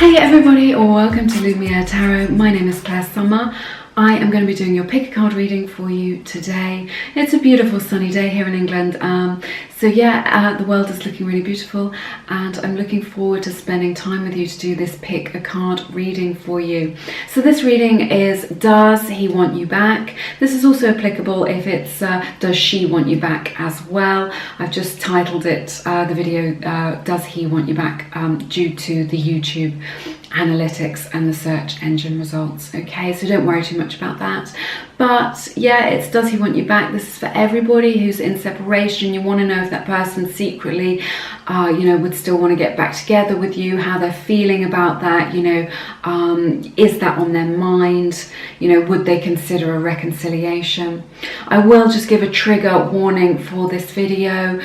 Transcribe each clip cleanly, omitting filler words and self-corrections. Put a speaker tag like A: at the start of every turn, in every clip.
A: Hey everybody, or welcome to Lumiere Tarot. My name is Clair Summer. I am going to be doing your pick a card reading for you today. It's a beautiful sunny day here in England. The world is looking really beautiful and I'm looking forward to spending time with you to do this pick a card reading for you. So this reading is, does he want you back? This is also applicable if it's does she want you back as well. I've just titled it, the video, does he want you back, due to the YouTube analytics and the search engine results. Okay, so don't worry too much about that. But yeah, it's does he want you back. This is for everybody who's in separation. You want to know if that person secretly would still want to get back together with you, how they're feeling about that, is that on their mind, would they consider a reconciliation. I will just give a trigger warning for this video.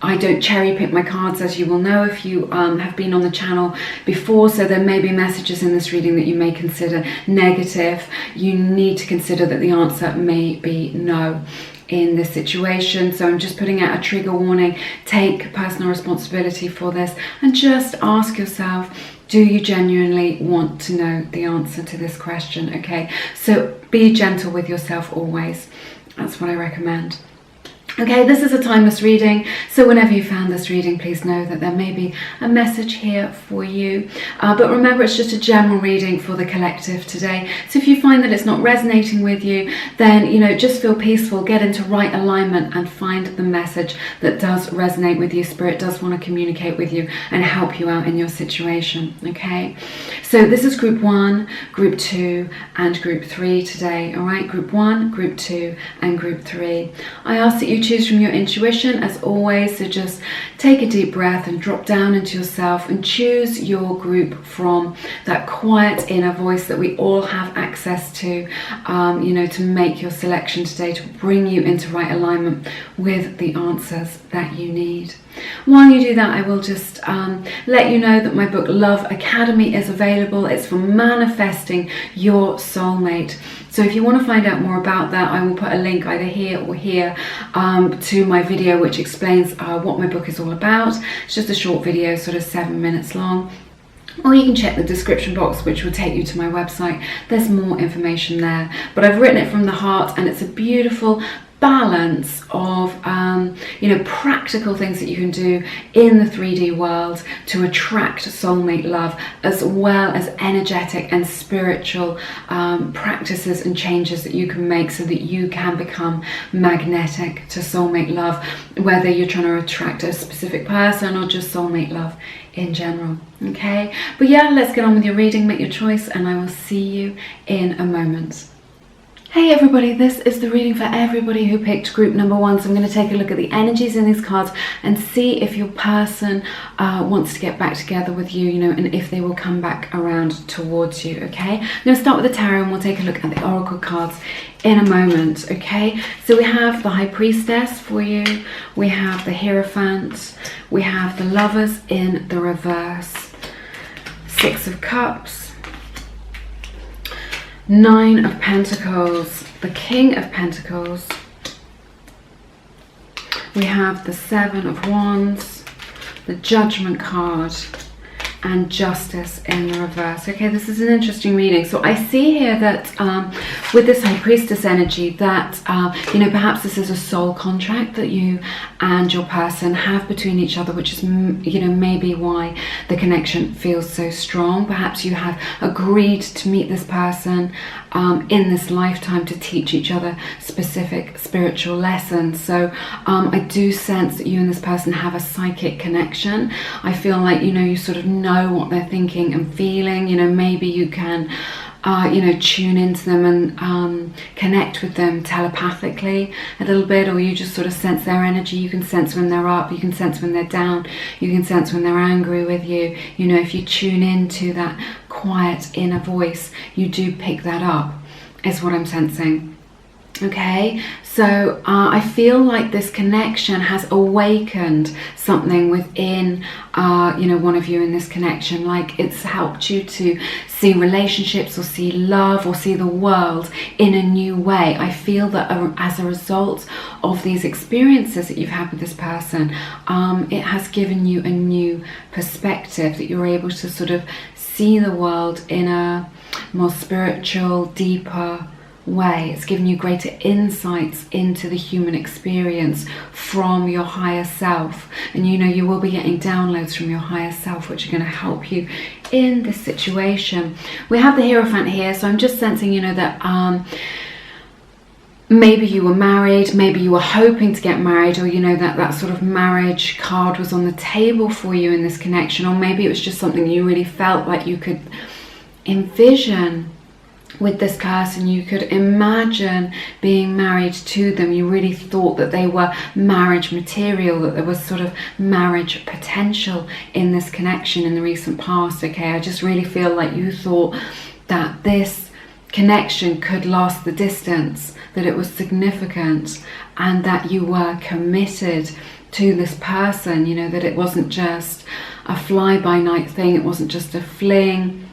A: I don't cherry pick my cards, as you will know if you have been on the channel before, so there may be messages in this reading that you may consider negative. You need to consider that the answer may be no in this situation. So I'm just putting out a trigger warning. Take personal responsibility for this and just ask yourself, do you genuinely want to know the answer to this question? Okay, so be gentle with yourself always. That's what I recommend. Okay, this is a timeless reading, so whenever you found this reading, please know that there may be a message here for you. But remember, it's just a general reading for the collective today. So if you find that it's not resonating with you, then, just feel peaceful, get into right alignment and find the message that does resonate with you. Spirit does want to communicate with you and help you out in your situation, okay? So this is group 1, group 2, and group 3 today, all right? Group 1, group 2, and group 3. I ask that you choose from your intuition as always, so just take a deep breath and drop down into yourself and choose your group from that quiet inner voice that we all have access to, to make your selection today, to bring you into right alignment with the answers that you need. While you do that, I will just let you know that my book Love Academy is available. It's for manifesting your soulmate. So if you want to find out more about that, I will put a link either here or here to my video which explains what my book is all about. It's just a short video, sort of 7 minutes long. Or you can check the description box, which will take you to my website. There's more information there. But I've written it from the heart, and it's a beautiful balance of practical things that you can do in the 3D world to attract soulmate love, as well as energetic and spiritual practices and changes that you can make so that you can become magnetic to soulmate love, whether you're trying to attract a specific person or just soulmate love in general. Okay, but yeah, let's get on with your reading. Make your choice and I will see you in a moment. Hey everybody, this is the reading for everybody who picked group number 1. So I'm going to take a look at the energies in these cards and see if your person wants to get back together with you, and if they will come back around towards you, okay? I'm going to start with the tarot and we'll take a look at the oracle cards in a moment, okay? So we have the High Priestess for you, we have the Hierophant, we have the Lovers in the reverse, 6 of Cups, 9 of Pentacles, the King of Pentacles, we have the 7 of Wands, the Judgment card, and Justice in the reverse. Okay, this is an interesting reading. So I see here that with this High Priestess energy that perhaps this is a soul contract that you and your person have between each other, which is maybe why the connection feels so strong. Perhaps you have agreed to meet this person in this lifetime to teach each other specific spiritual lessons. So I do sense that you and this person have a psychic connection. I feel like you sort of know what they're thinking and feeling. Maybe you can tune into them and connect with them telepathically a little bit, or you just sort of sense their energy. You can sense when they're up, you can sense when they're down, you can sense when they're angry with you. If you tune into that quiet inner voice, you do pick that up, is what I'm sensing. Okay, so I feel like this connection has awakened something within, one of you in this connection. Like it's helped you to see relationships or see love or see the world in a new way. I feel that as a result of these experiences that you've had with this person, it has given you a new perspective, that you're able to sort of see the world in a more spiritual, deeper way. It's given you greater insights into the human experience from your higher self, and you will be getting downloads from your higher self which are going to help you in this situation. We have the Hierophant here, so I'm just sensing that maybe you were married, maybe you were hoping to get married, or that sort of marriage card was on the table for you in this connection, or maybe it was just something you really felt like you could envision with this person. You could imagine being married to them. You really thought that they were marriage material, that there was sort of marriage potential in this connection in the recent past. Okay, I just really feel like you thought that this connection could last the distance, that it was significant, and that you were committed to this person, that it wasn't just a fly-by-night thing, it wasn't just a fling,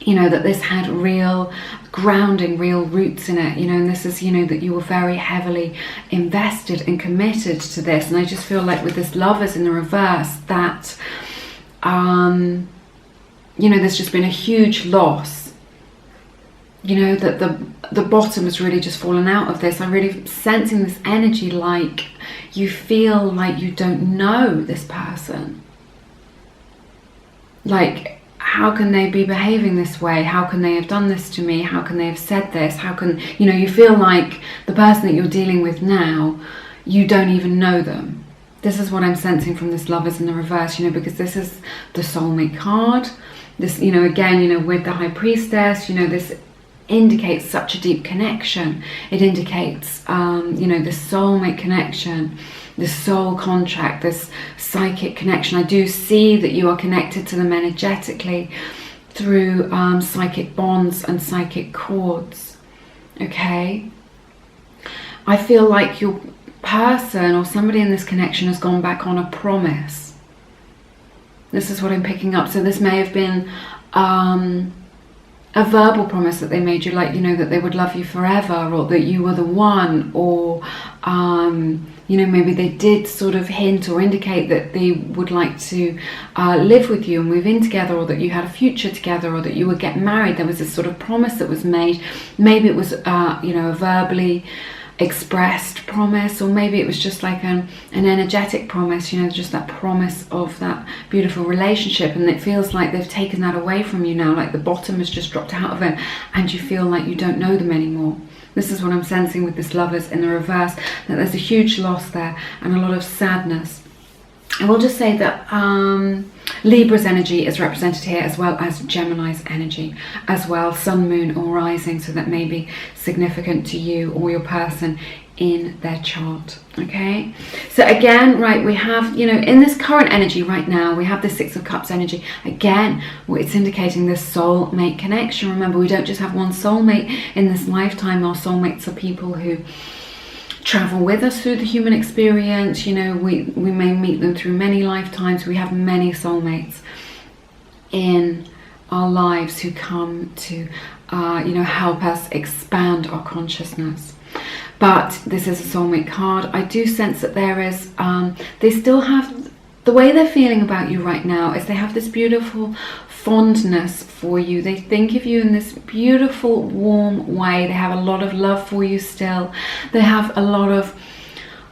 A: that this had real grounding, real roots in it, and this is, that you were very heavily invested and committed to this. And I just feel like with this Lovers in the reverse, that, there's just been a huge loss, that the bottom has really just fallen out of this. I'm really sensing this energy like you feel like you don't know this person. Like, how can they be behaving this way? How can they have done this to me? How can they have said this? How can, you feel like the person that you're dealing with now, you don't even know them. This is what I'm sensing from this Lovers in the reverse, because this is the soulmate card. This, again, with the High Priestess, this indicates such a deep connection. It indicates, this soulmate connection, this soul contract, this psychic connection. I do see that you are connected to them energetically through psychic bonds and psychic cords. Okay, I feel like your person or somebody in this connection has gone back on a promise. This is what I'm picking up. So this may have been a verbal promise that they made you, like, that they would love you forever, or that you were the one, or maybe they did sort of hint or indicate that they would like to live with you and move in together, or that you had a future together, or that you would get married. There was this sort of promise that was made. Maybe it was a verbally expressed promise, or maybe it was just like an energetic promise, just that promise of that beautiful relationship, and it feels like they've taken that away from you now, like the bottom has just dropped out of it and you feel like you don't know them anymore. This is what I'm sensing with this Lovers in the reverse, that there's a huge loss there and a lot of sadness. I will just say that Libra's energy is represented here, as well as Gemini's energy as well, sun, moon or rising, so that may be significant to you or your person in their chart. Okay, so again, right, we have, in this current energy right now, we have the Six of Cups energy. Again, it's indicating this soulmate connection. Remember, we don't just have one soulmate in this lifetime. Our soulmates are people who travel with us through the human experience. We may meet them through many lifetimes. We have many soulmates in our lives who come to help us expand our consciousness. But this is a soulmate card. I do sense that there is they still have, the way they're feeling about you right now is they have this beautiful fondness for you. They think of you in this beautiful, warm way. They have a lot of love for you still. They have a lot of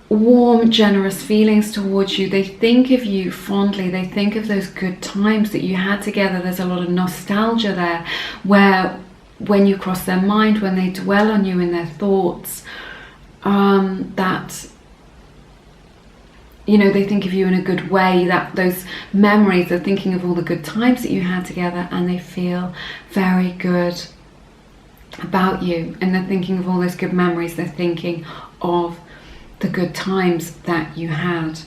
A: warm, generous feelings towards you. They think of you fondly. They think of those good times that you had together. There's a lot of nostalgia there, where when you cross their mind, when they dwell on you in their thoughts, that they think of you in a good way, that those memories, they're thinking of all the good times that you had together, and they feel very good about you, and they're thinking of all those good memories. They're thinking of the good times that you had.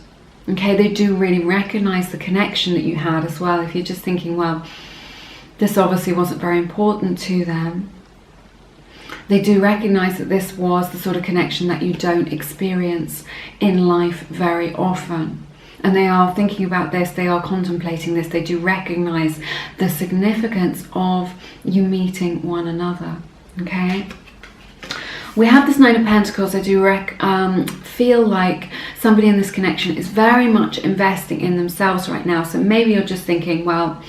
A: Okay, they do really recognize the connection that you had as well. If you're just thinking, well, this obviously wasn't very important to them, They do recognize that this was the sort of connection that you don't experience in life very often. And they are thinking about this, they are contemplating this, they do recognize the significance of you meeting one another, okay? We have this Nine of Pentacles. I do feel like somebody in this connection is very much investing in themselves right now. So maybe you're just thinking, well,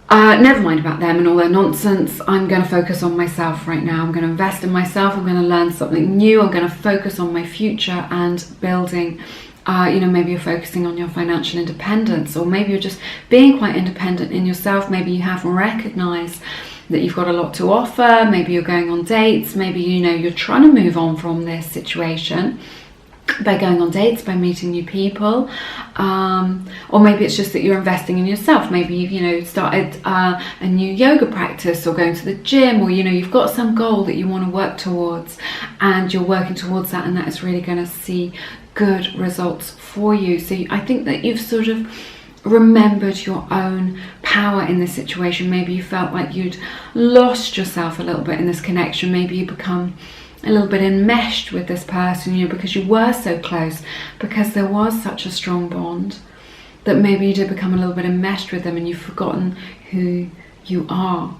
A: never mind about them and all their nonsense. I'm going to focus on myself right now. I'm going to invest in myself. I'm going to learn something new. I'm going to focus on my future and building. You know, maybe you're focusing on your financial independence, or maybe you're just being quite independent in yourself. Maybe you haven't recognized that you've got a lot to offer. Maybe you're going on dates. Maybe, you know, you're trying to move on from this situation by going on dates, by meeting new people, or maybe it's just that you're investing in yourself. Maybe you've, you know, started a new yoga practice, or going to the gym, or, you know, you've got some goal that you want to work towards and you're working towards that, and that is really going to see good results for you. So I think that you've sort of remembered your own power in this situation. Maybe you felt like you'd lost yourself a little bit in this connection. Maybe you become a little bit enmeshed with this person, you know, because you were so close, because there was such a strong bond, that maybe you did become a little bit enmeshed with them and you've forgotten who you are.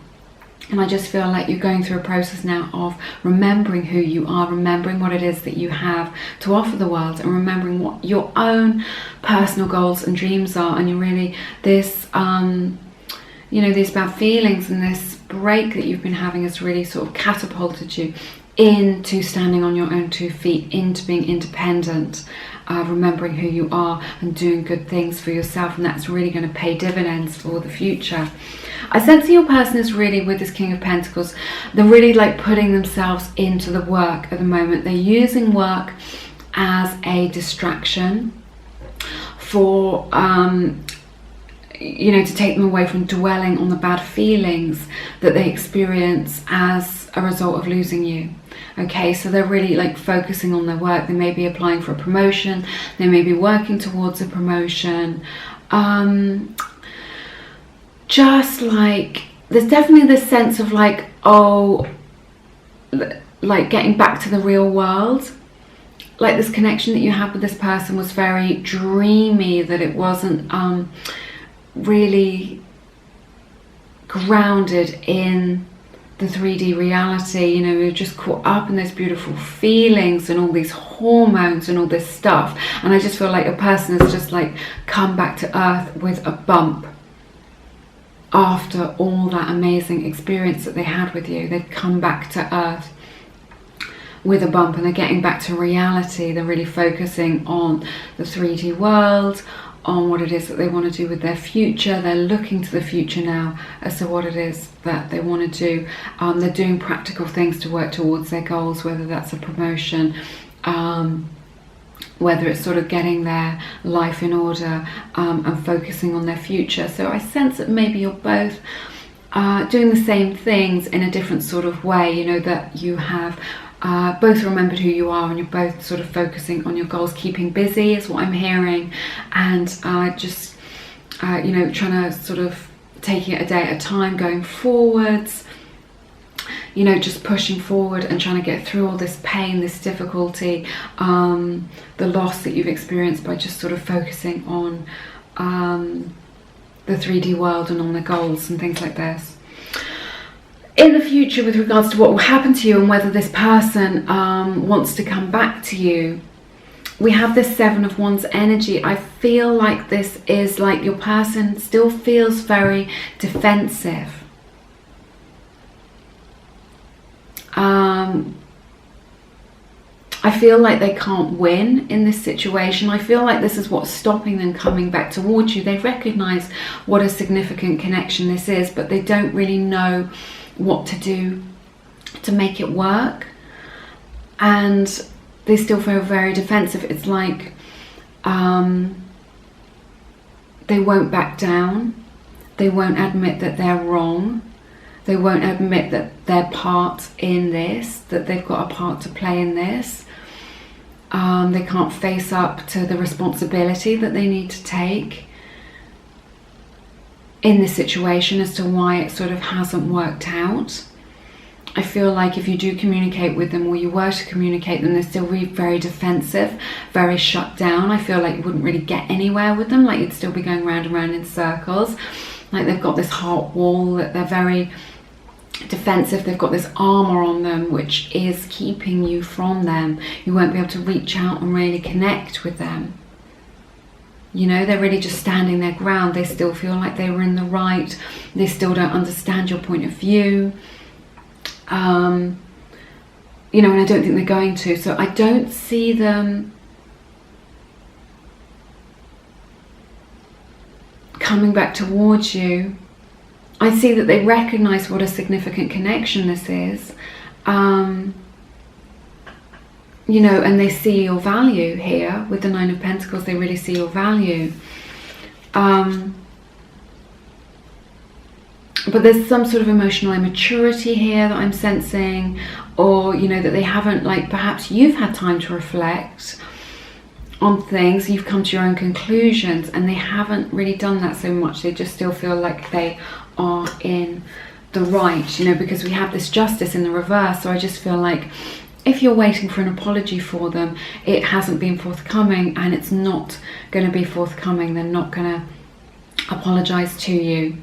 A: And I just feel like you're going through a process now of remembering who you are, remembering what it is that you have to offer the world, and remembering what your own personal goals and dreams are. And you're really, this, you know, these bad feelings and this break that you've been having has really sort of catapulted you into standing on your own 2 feet, into being independent, remembering who you are and doing good things for yourself, and that's really going to pay dividends for the future. I sense that your person is really, with this King of Pentacles, they're really like putting themselves into the work at the moment. They're using work as a distraction for you know, to take them away from dwelling on the bad feelings that they experience as a result of losing you. Okay, so they're really like focusing on their work. They may be applying for a promotion, they may be working towards a promotion. Just like, there's definitely this sense of like, oh, like getting back to the real world. Like this connection that you had with this person was very dreamy, that it wasn't really grounded in the 3D reality. You know, you're just caught up in those beautiful feelings and all these hormones and all this stuff. And I just feel like a person has just like come back to earth with a bump after all that amazing experience that they had with you. They've come back to earth with a bump, and they're getting back to reality. They're really focusing on the 3D world, on what it is that they want to do with their future. They're looking to the future now as to what it is that they want to do. They're doing practical things to work towards their goals, whether that's a promotion, whether it's sort of getting their life in order, and focusing on their future. So I sense that maybe you're both doing the same things in a different sort of way, you know, that you have both remembered who you are, and you're both sort of focusing on your goals, keeping busy is what I'm hearing, and just you know, trying to sort of taking it a day at a time, going forwards, you know, just pushing forward and trying to get through all this pain, this difficulty, the loss that you've experienced, by just sort of focusing on the 3D world and on the goals and things like this. In the future, with regards to what will happen to you and whether this person wants to come back to you, we have this 7 of Wands energy. I feel like this is like your person still feels very defensive. I feel like they can't win in this situation. I feel like this is what's stopping them coming back towards you. They recognize what a significant connection this is, but they don't really know what to do to make it work, and they still feel very defensive. It's like they won't back down, they won't admit that they're wrong, they won't admit that they're part in this, that they've got a part to play in this. They can't face up to the responsibility that they need to take in this situation as to why it sort of hasn't worked out. I feel like if you do communicate with them, or you were to communicate them, they're still really very defensive, very shut down. I feel like you wouldn't really get anywhere with them, like you'd still be going round and round in circles. Like they've got this heart wall, that they're very defensive. They've got this armor on them which is keeping you from them. You won't be able to reach out and really connect with them. You know, they're really just standing their ground. They still feel like they were in the right. They still don't understand your point of view. You know, and I don't think they're going to. So I don't see them coming back towards you. I see that they recognize what a significant connection this is. You know, and they see your value here with the Nine of Pentacles. They really see your value. But there's some sort of emotional immaturity here that I'm sensing, or, you know, that they haven't, like, perhaps you've had time to reflect on things, you've come to your own conclusions, and they haven't really done that so much. They just still feel like they are in the right, you know, because we have this Justice in the reverse. So I just feel like if you're waiting for an apology for them, it hasn't been forthcoming, and it's not going to be forthcoming. They're not going to apologize to you,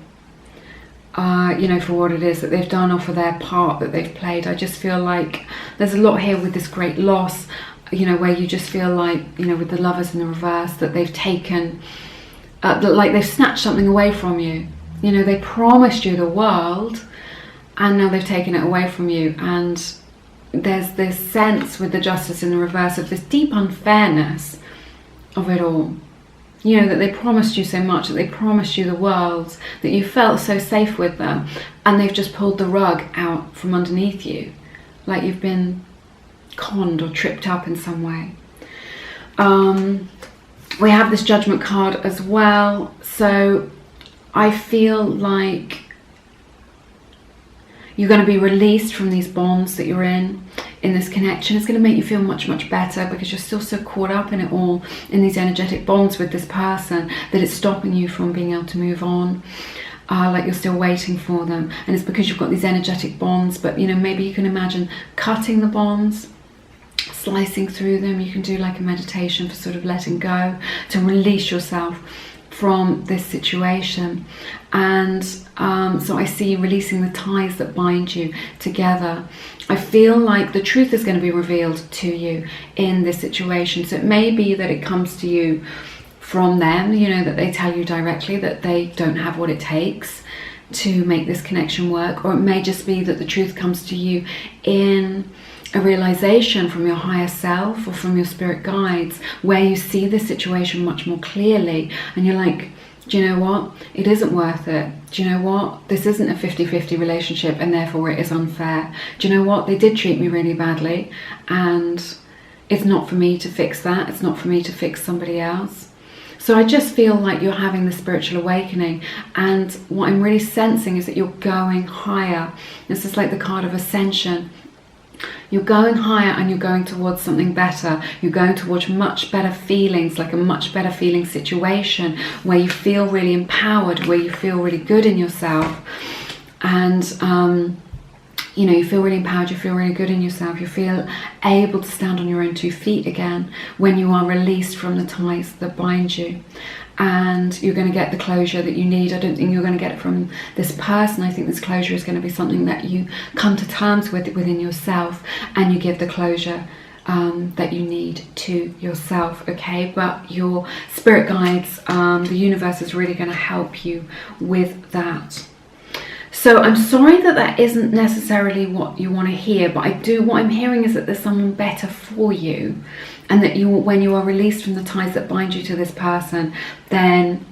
A: you know, for what it is that they've done, or for their part that they've played. I just feel like there's a lot here with this great loss, you know, where you just feel like, you know, with the Lovers in the reverse, that they've taken, like they've snatched something away from you. You know, they promised you the world, and now they've taken it away from you. And there's this sense with the Justice in the reverse of this deep unfairness of it all. You know, that they promised you so much, that they promised you the world, that you felt so safe with them, and they've just pulled the rug out from underneath you, like you've been conned or tripped up in some way. We have this Judgment card as well. So I feel like you're going to be released from these bonds that you're in this connection. It's going to make you feel much, much better, because you're still so caught up in it all, in these energetic bonds with this person, that it's stopping you from being able to move on. Like you're still waiting for them. And it's because you've got these energetic bonds. But, you know, maybe you can imagine cutting the bonds, slicing through them. You can do like a meditation for sort of letting go, to release yourself from this situation. And so I see you releasing the ties that bind you together. I feel like the truth is going to be revealed to you in this situation. So it may be that it comes to you from them, you know, that they tell you directly that they don't have what it takes to make this connection work. Or it may just be that the truth comes to you in a realization from your higher self, or from your spirit guides, where you see this situation much more clearly, and you're like, do you know what? It isn't worth it. Do you know what? This isn't a 50-50 relationship, and therefore it is unfair. Do you know what? They did treat me really badly, and it's not for me to fix that. It's not for me to fix somebody else. So I just feel like you're having the spiritual awakening, and what I'm really sensing is that you're going higher. This is like the card of ascension. You're going higher, and you're going towards something better. You're going towards much better feelings, like a much better feeling situation, where you feel really empowered, where you feel really good in yourself. And, you know, you feel really empowered, you feel really good in yourself. You feel able to stand on your own 2 feet again, when you are released from the ties that bind you. And you're going to get the closure that you need. I don't think you're going to get it from this person. I think this closure is going to be something that you come to terms with within yourself, and you give the closure that you need to yourself, okay? But your spirit guides, the universe is really going to help you with that. So I'm sorry that that isn't necessarily what you want to hear, but what I'm hearing is that there's someone better for you, and that when you are released from the ties that bind you to this person, then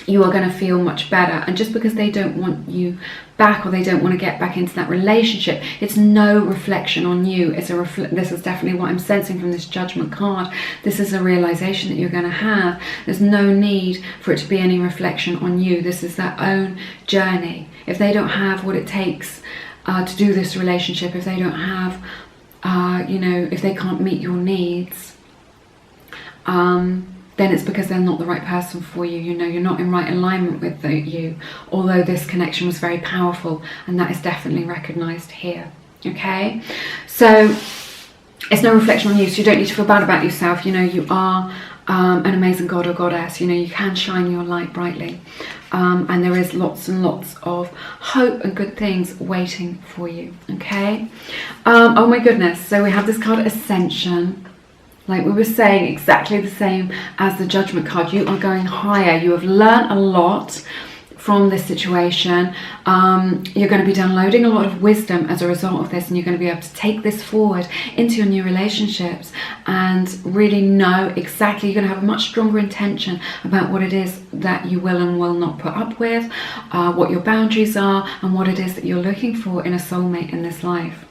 A: you are going to feel much better. And just because they don't want you back, or they don't want to get back into that relationship, it's no reflection on you. It's this is definitely what I'm sensing from this Judgment card. This is a realization that you're going to have. There's no need for it to be any reflection on you. This is their own journey. If they don't have what it takes to do this relationship, if they don't have, you know, if they can't meet your needs, then it's because they're not the right person for you. You know, you're not in right alignment with you, although this connection was very powerful, and that is definitely recognized here. Okay, so it's no reflection on you, so you don't need to feel bad about yourself. You know, you are an amazing god or goddess. You know, you can shine your light brightly, and there is lots and lots of hope and good things waiting for you. Okay, oh my goodness, so we have this card, Ascension. Like we were saying, exactly the same as the Judgment card. You are going higher. You have learned a lot from this situation. You're going to be downloading a lot of wisdom as a result of this, and you're going to be able to take this forward into your new relationships and really know exactly, you're going to have a much stronger intention about what it is that you will and will not put up with, what your boundaries are, and what it is that you're looking for in a soulmate in this life.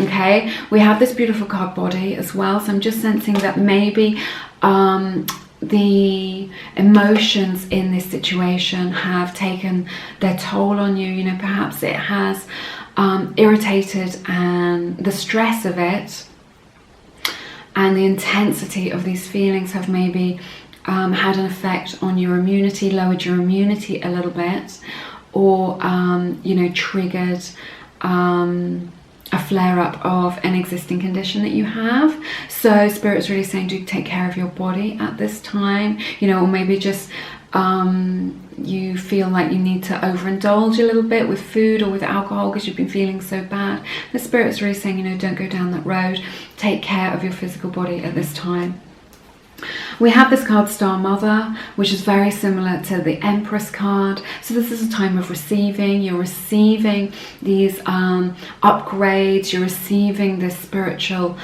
A: Okay, we have this beautiful card, Body, as well. So I'm just sensing that maybe the emotions in this situation have taken their toll on you. You know, perhaps it has irritated, and the stress of it and the intensity of these feelings have maybe had an effect on your immunity, lowered your immunity a little bit, or you know, triggered a flare-up of an existing condition that you have. So Spirit is really saying, do take care of your body at this time, you know, or maybe just you feel like you need to overindulge a little bit with food or with alcohol because you've been feeling so bad. The Spirit is really saying, you know, don't go down that road. Take care of your physical body at this time. We have this card, Star Mother, which is very similar to the Empress card. So this is a time of receiving. You're receiving these upgrades. You're receiving this spiritual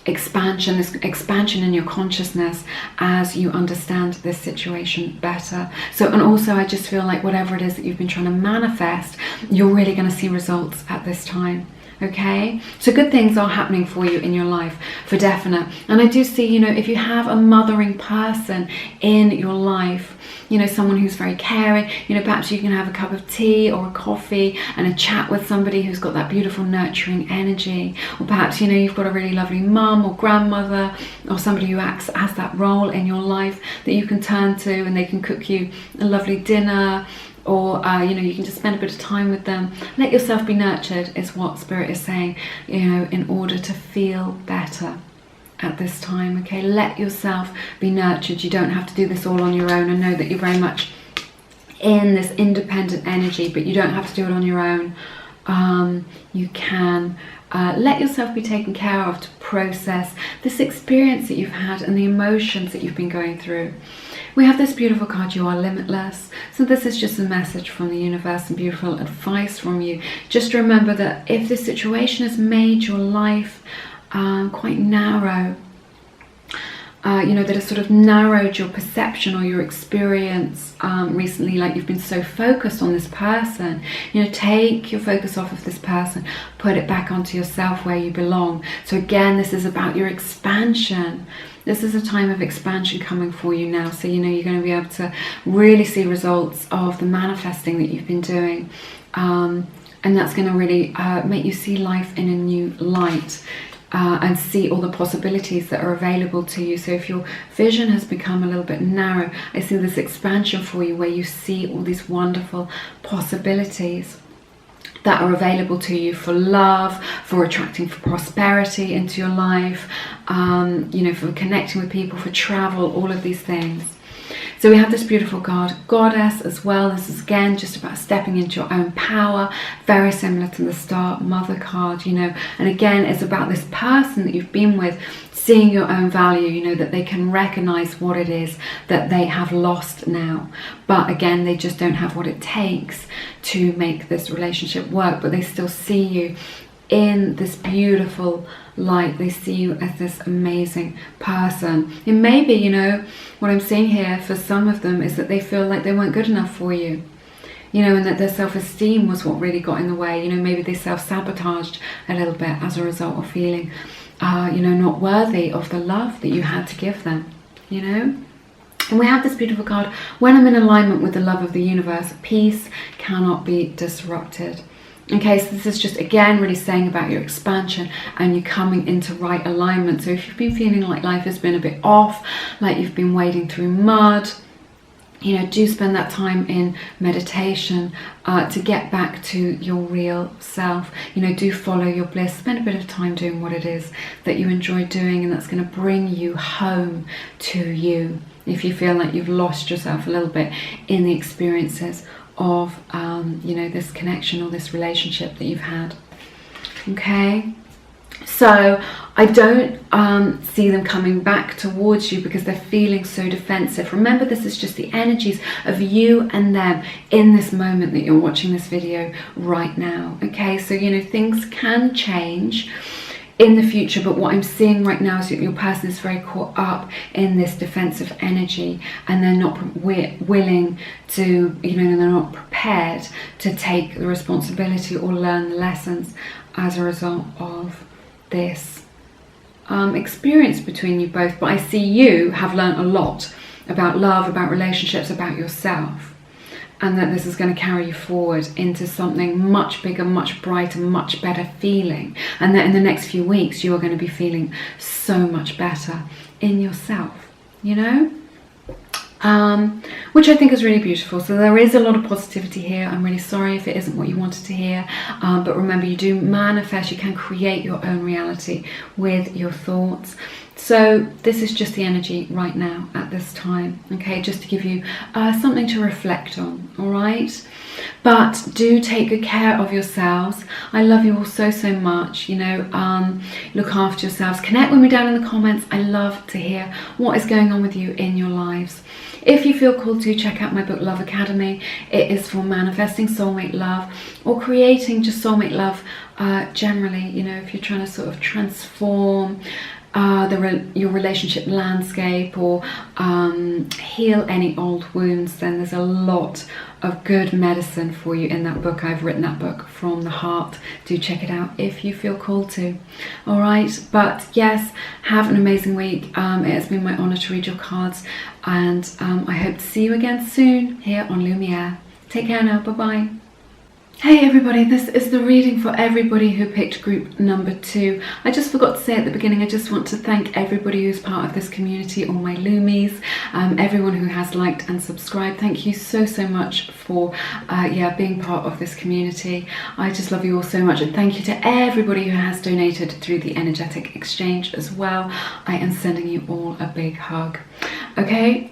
A: expansion, this expansion in your consciousness as you understand this situation better. So, and also I just feel like whatever it is that you've been trying to manifest, you're really going to see results at this time. Okay, so good things are happening for you in your life, for definite. And I do see, you know, if you have a mothering person in your life, you know, someone who's very caring, you know, perhaps you can have a cup of tea or a coffee and a chat with somebody who's got that beautiful nurturing energy. Or perhaps, you know, you've got a really lovely mum or grandmother or somebody who has that role in your life that you can turn to, and they can cook you a lovely dinner. Or, you know, you can just spend a bit of time with them. Let yourself be nurtured is what Spirit is saying, you know, in order to feel better at this time. Okay, let yourself be nurtured. You don't have to do this all on your own. I know that you're very much in this independent energy, but you don't have to do it on your own. You can let yourself be taken care of to process this experience that you've had and the emotions that you've been going through. We have this beautiful card, You Are Limitless. So this is just a message from the universe and beautiful advice from you. Just remember that if this situation has made your life quite narrow, you know, that has sort of narrowed your perception or your experience recently, like you've been so focused on this person, you know, take your focus off of this person, put it back onto yourself where you belong. So again, this is about your expansion. This is a time of expansion coming for you now. So, you know, you're going to be able to really see results of the manifesting that you've been doing. And that's going to really make you see life in a new light. And see all the possibilities that are available to you. So if your vision has become a little bit narrow, I see this expansion for you where you see all these wonderful possibilities that are available to you for love, for attracting for prosperity into your life, you know, for connecting with people, for travel, all of these things. So we have this beautiful card, Goddess, as well. This is again just about stepping into your own power, very similar to the Star Mother card, you know. And again, it's about this person that you've been with seeing your own value, you know, that they can recognize what it is that they have lost now. But again, they just don't have what it takes to make this relationship work, but they still see you in this beautiful light. They see you as this amazing person. And maybe, you know, what I'm seeing here for some of them is that they feel like they weren't good enough for you, you know, and that their self-esteem was what really got in the way. You know, maybe they self-sabotaged a little bit as a result of feeling you know, not worthy of the love that you had to give them, you know. And we have this beautiful card, when I'm in alignment with the love of the universe, peace cannot be disrupted. Okay, so this is just again really saying about your expansion and you coming into right alignment. So if you've been feeling like life has been a bit off, like you've been wading through mud, you know, do spend that time in meditation to get back to your real self. You know, do follow your bliss. Spend a bit of time doing what it is that you enjoy doing, and that's going to bring you home to you. If you feel like you've lost yourself a little bit in the experiences of, you know, this connection or this relationship that you've had. Okay? So I don't see them coming back towards you because they're feeling so defensive. Remember, this is just the energies of you and them in this moment that you're watching this video right now. Okay, so you know, things can change in the future, but what I'm seeing right now is that your person is very caught up in this defensive energy, and they're not willing to, you know, they're not prepared to take the responsibility or learn the lessons as a result of this experience between you both. But I see you have learned a lot about love, about relationships, about yourself, and that this is going to carry you forward into something much bigger, much brighter, much better feeling, and that in the next few weeks you are going to be feeling so much better in yourself, you know, which I think is really beautiful. So there is a lot of positivity here. I'm really sorry if it isn't what you wanted to hear, but remember, you do manifest, you can create your own reality with your thoughts. So this is just the energy right now at this time, okay, just to give you something to reflect on, all right? But do take good care of yourselves. I love you all so, so much, you know, look after yourselves. Connect with me down in the comments. I love to hear what is going on with you in your lives. If you feel called to, check out my book, Love Academy. It is for manifesting soulmate love or creating just soulmate love generally, you know, if you're trying to sort of transform your relationship landscape or heal any old wounds, then there's a lot of good medicine for you in that book. I've written that book from the heart. Do check it out if you feel called to. All right, but yes, have an amazing week. It has been my honor to read your cards, and I hope to see you again soon here on Lumiere. Take care now. Bye bye. Hey everybody, this is the reading for everybody who picked group number 2. I just forgot to say at the beginning, I just want to thank everybody who's part of this community, all my Lumies, everyone who has liked and subscribed. Thank you so, so much for being part of this community. I just love you all so much, and thank you to everybody who has donated through the energetic exchange as well. I am sending you all a big hug. Okay,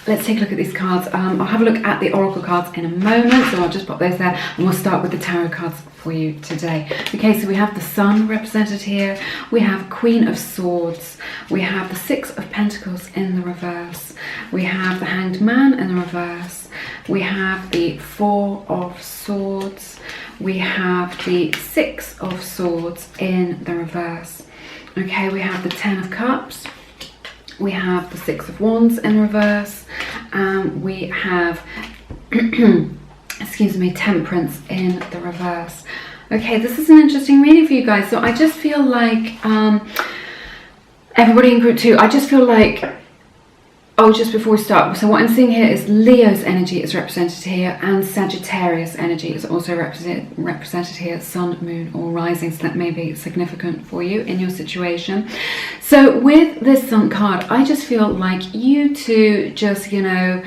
A: let's take a look at these cards. I'll have a look at the oracle cards in a moment, so I'll just pop those there, and we'll start with the tarot cards for you today. Okay, so we have the Sun represented here, we have Queen of Swords, we have the Six of Pentacles in the reverse, we have the Hanged Man in the reverse, we have the Four of Swords, we have the Six of Swords in the reverse. Okay, we have the Ten of Cups, we have the Six of Wands in reverse, and we have excuse me, Temperance in the reverse. Okay, this is an interesting reading for you guys. So I just feel like everybody in group 2, I just feel like, oh, just before we start, so what I'm seeing here is Leo's energy is represented here, and Sagittarius energy is also represented here, Sun, Moon or Rising, so that may be significant for you in your situation. So with this Sun card, I just feel like you two just, you know,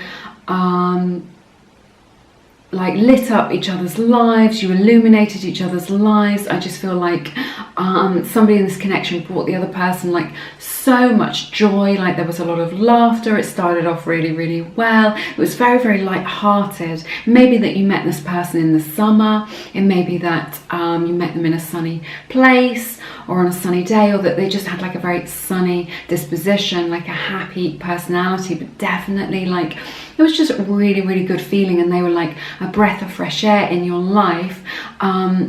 A: like lit up each other's lives, you illuminated each other's lives. I just feel like somebody in this connection brought the other person like so much joy, like there was a lot of laughter. It started off really, really well. It was very, very light-hearted. Maybe that you met this person in the summer, it may be that you met them in a sunny place or on a sunny day, or that they just had like a very sunny disposition, like a happy personality, but definitely like it was just really, really good feeling, and they were like a breath of fresh air in your life,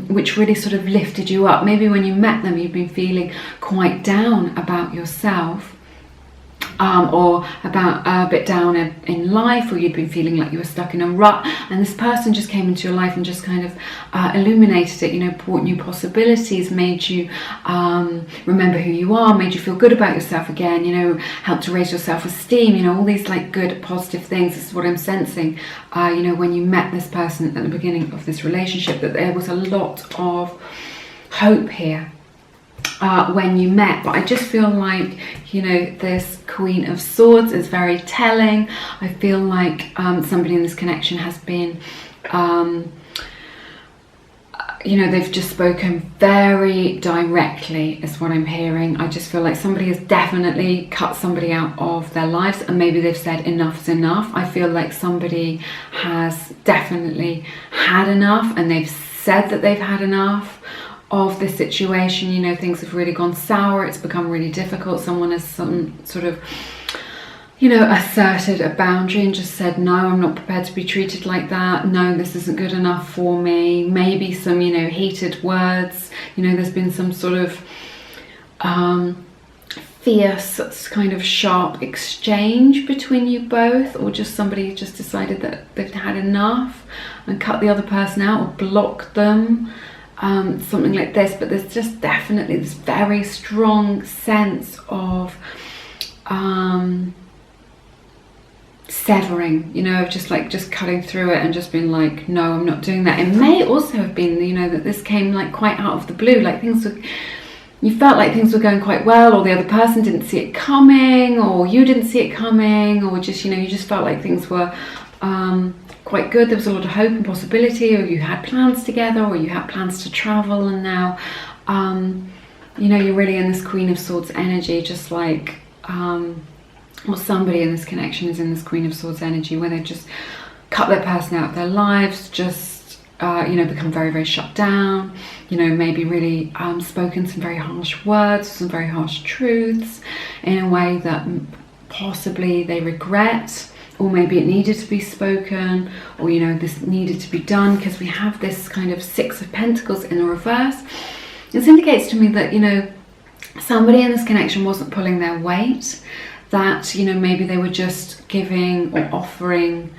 A: which really sort of lifted you up. Maybe when you met them, you've been feeling quite down about yourself, or about a bit down in life, or you'd been feeling like you were stuck in a rut, and this person just came into your life and just kind of illuminated it, you know, brought new possibilities, made you remember who you are, made you feel good about yourself again, you know, helped to raise your self-esteem, you know, all these like good positive things. This is what I'm sensing, you know, when you met this person at the beginning of this relationship, that there was a lot of hope here. when you met. But I just feel like, you know, this Queen of Swords is very telling. I feel like somebody in this connection has been, you know, they've just spoken very directly is what I'm hearing. I just feel like somebody has definitely cut somebody out of their lives, and maybe they've said enough's enough. I feel like somebody has definitely had enough, and they've said that they've had enough of this situation. You know, things have really gone sour, it's become really difficult. Someone has some sort of, you know, asserted a boundary and just said, no, I'm not prepared to be treated like that. No, this isn't good enough for me. Maybe some, you know, heated words. You know, there's been some sort of fierce, kind of sharp exchange between you both, or just somebody just decided that they've had enough and cut the other person out or blocked them. Something like this. But there's just definitely this very strong sense of severing, you know, of just cutting through it and just being like, no, I'm not doing that. It may also have been, you know, that this came like quite out of the blue, like things were, you felt like things were going quite well, or the other person didn't see it coming, or you didn't see it coming, or just, you know, you just felt like things were quite good. There was a lot of hope and possibility, or you had plans together, or you had plans to travel, and now you know, you're really in this Queen of Swords energy, just like or somebody in this connection is in this Queen of Swords energy, where they've just cut their person out of their lives, just you know, become very, very shut down, you know, maybe really spoken some very harsh words, some very harsh truths in a way that possibly they regret, or maybe it needed to be spoken, or, you know, this needed to be done, because we have this kind of Six of Pentacles in the reverse. This indicates to me that, you know, somebody in this connection wasn't pulling their weight, that, you know, maybe they were just giving or offering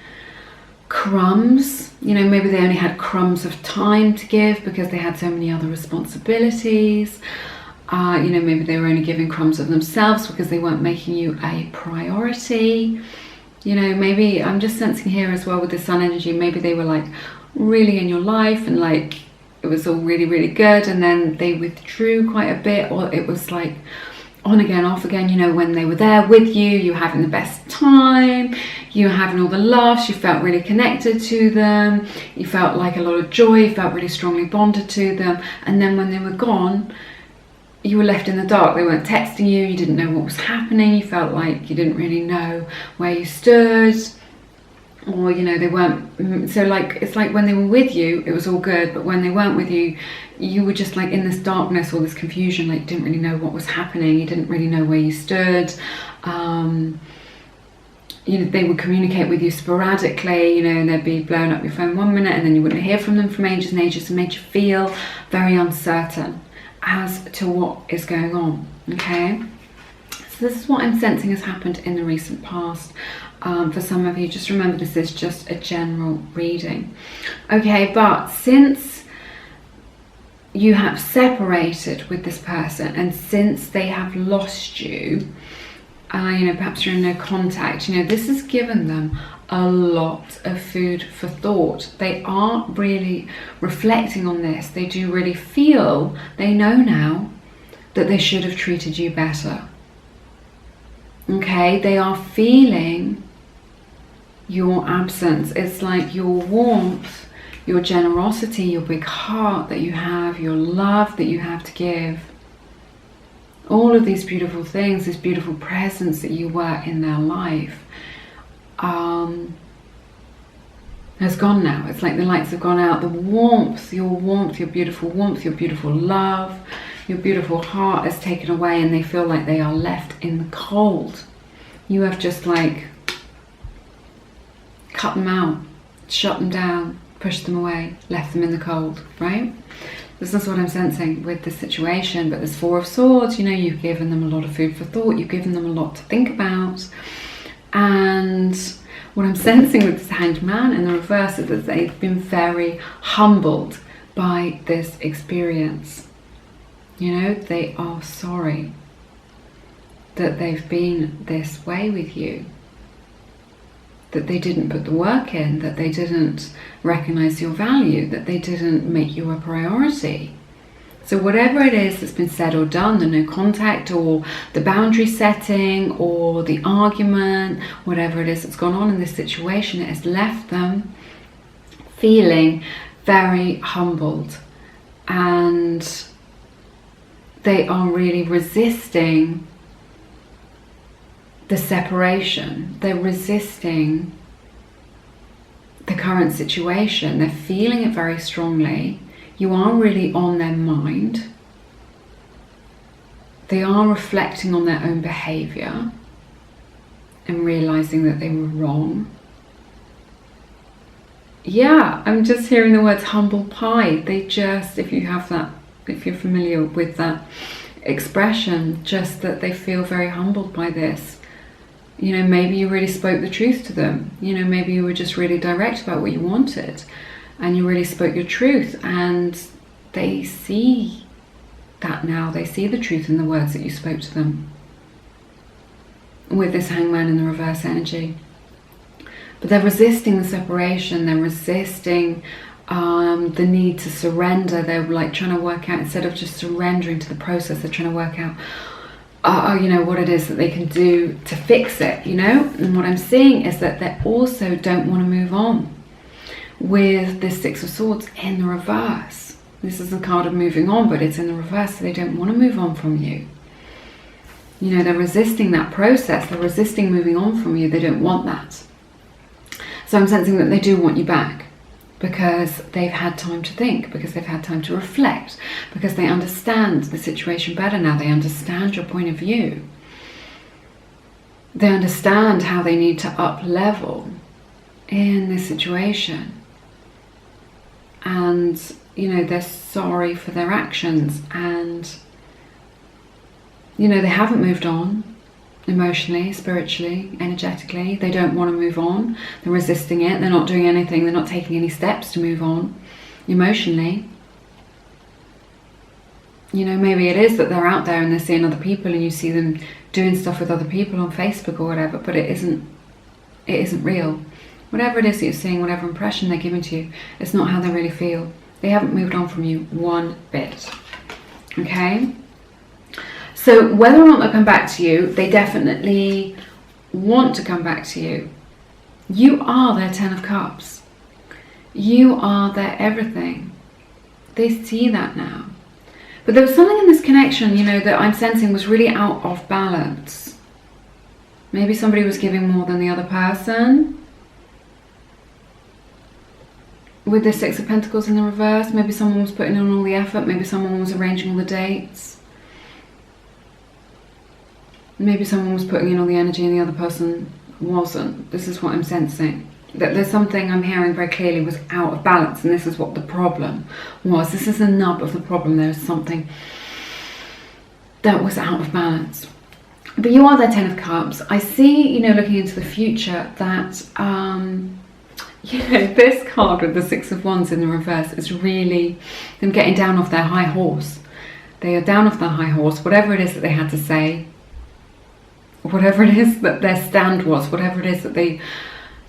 A: crumbs. You know, maybe they only had crumbs of time to give because they had so many other responsibilities. You know, maybe they were only giving crumbs of themselves because they weren't making you a priority. You know, maybe I'm just sensing here as well with the Sun energy, maybe they were like really in your life and like it was all really, really good, and then they withdrew quite a bit, or it was like on again, off again. You know, when they were there with you, you were having the best time, you were having all the laughs, you felt really connected to them, you felt like a lot of joy, you felt really strongly bonded to them, and then when they were gone, you were left in the dark. They weren't texting you, you didn't know what was happening, you felt like you didn't really know where you stood, or, you know, they weren't, so like, it's like when they were with you, it was all good, but when they weren't with you, you were just like in this darkness or this confusion, like didn't really know what was happening, you didn't really know where you stood. You know, they would communicate with you sporadically, you know, and they'd be blowing up your phone 1 minute and then you wouldn't hear from them from ages and ages, and made you feel very uncertain as to what is going on. Okay, so this is what I'm sensing has happened in the recent past. For some of you, just remember this is just a general reading. Okay, but since you have separated with this person, and since they have lost you, you know, perhaps you're in no contact, you know, this has given them a lot of food for thought. They are really reflecting on this. They do really feel, they know now that they should have treated you better. Okay, they are feeling your absence. It's like your warmth, your generosity, your big heart that you have, your love that you have to give. All of these beautiful things, this beautiful presence that you were in their life, has gone now. It's like the lights have gone out. The warmth, your beautiful warmth, your beautiful love, your beautiful heart is taken away, and they feel like they are left in the cold. You have just like cut them out, shut them down, pushed them away, left them in the cold, right? This is what I'm sensing with this situation. But this Four of Swords, you know, you've given them a lot of food for thought, you've given them a lot to think about. And what I'm sensing with this Hanged Man in the reverse is that they've been very humbled by this experience. You know, they are sorry that they've been this way with you, that they didn't put the work in, that they didn't recognize your value, that they didn't make you a priority. So whatever it is that's been said or done, the no contact or the boundary setting or the argument, whatever it is that's gone on in this situation, it has left them feeling very humbled, and they are really resisting the separation. They're resisting the current situation. They're feeling it very strongly. You are really on their mind. They are reflecting on their own behavior and realizing that they were wrong. Yeah, I'm just hearing the words humble pie. They just, if you're familiar with that expression, just that they feel very humbled by this. You know, maybe you really spoke the truth to them. You know, maybe you were just really direct about what you wanted, and you really spoke your truth, and they see that now. They see the truth in the words that you spoke to them. With this Hangman in the reverse energy. But they're resisting the separation. They're resisting the need to surrender. They're like trying to work out, instead of just surrendering to the process, they're trying to work out you know, what it is that they can do to fix it, you know. And what I'm seeing is that they also don't want to move on with this Six of Swords in the reverse. This is the card of moving on, but it's in the reverse, so they don't want to move on from you. You know, they're resisting that process. They're resisting moving on from you. They don't want that. So I'm sensing that they do want you back, because they've had time to think, because they've had time to reflect, because they understand the situation better now. They understand your point of view. They understand how they need to up level in this situation. And, you know, they're sorry for their actions, and, you know, they haven't moved on emotionally, spiritually, energetically. They don't want to move on. They're resisting it. They're not doing anything. They're not taking any steps to move on emotionally. You know, maybe it is that they're out there and they're seeing other people, and you see them doing stuff with other people on Facebook or whatever, but it isn't real. Whatever it is that you're seeing, whatever impression they're giving to you, it's not how they really feel. They haven't moved on from you one bit. Okay? So whether or not they'll come back to you, they definitely want to come back to you. You are their 10 of Cups. You are their everything. They see that now. But there was something in this connection, you know, that I'm sensing was really out of balance. Maybe somebody was giving more than the other person. With the Six of Pentacles in the reverse, maybe someone was putting in all the effort. Maybe someone was arranging all the dates. Maybe someone was putting in all the energy and the other person wasn't. This is what I'm sensing. That there's something I'm hearing very clearly was out of balance, and this is what the problem was. This is the nub of the problem. There was something that was out of balance. But you are their 10 of Cups. I see, you know, looking into the future, that, you know, this card with the Six of Wands in the reverse is really them getting down off their high horse. They are down off their high horse. Whatever it is that they had to say, whatever it is that their stand was, whatever it is that they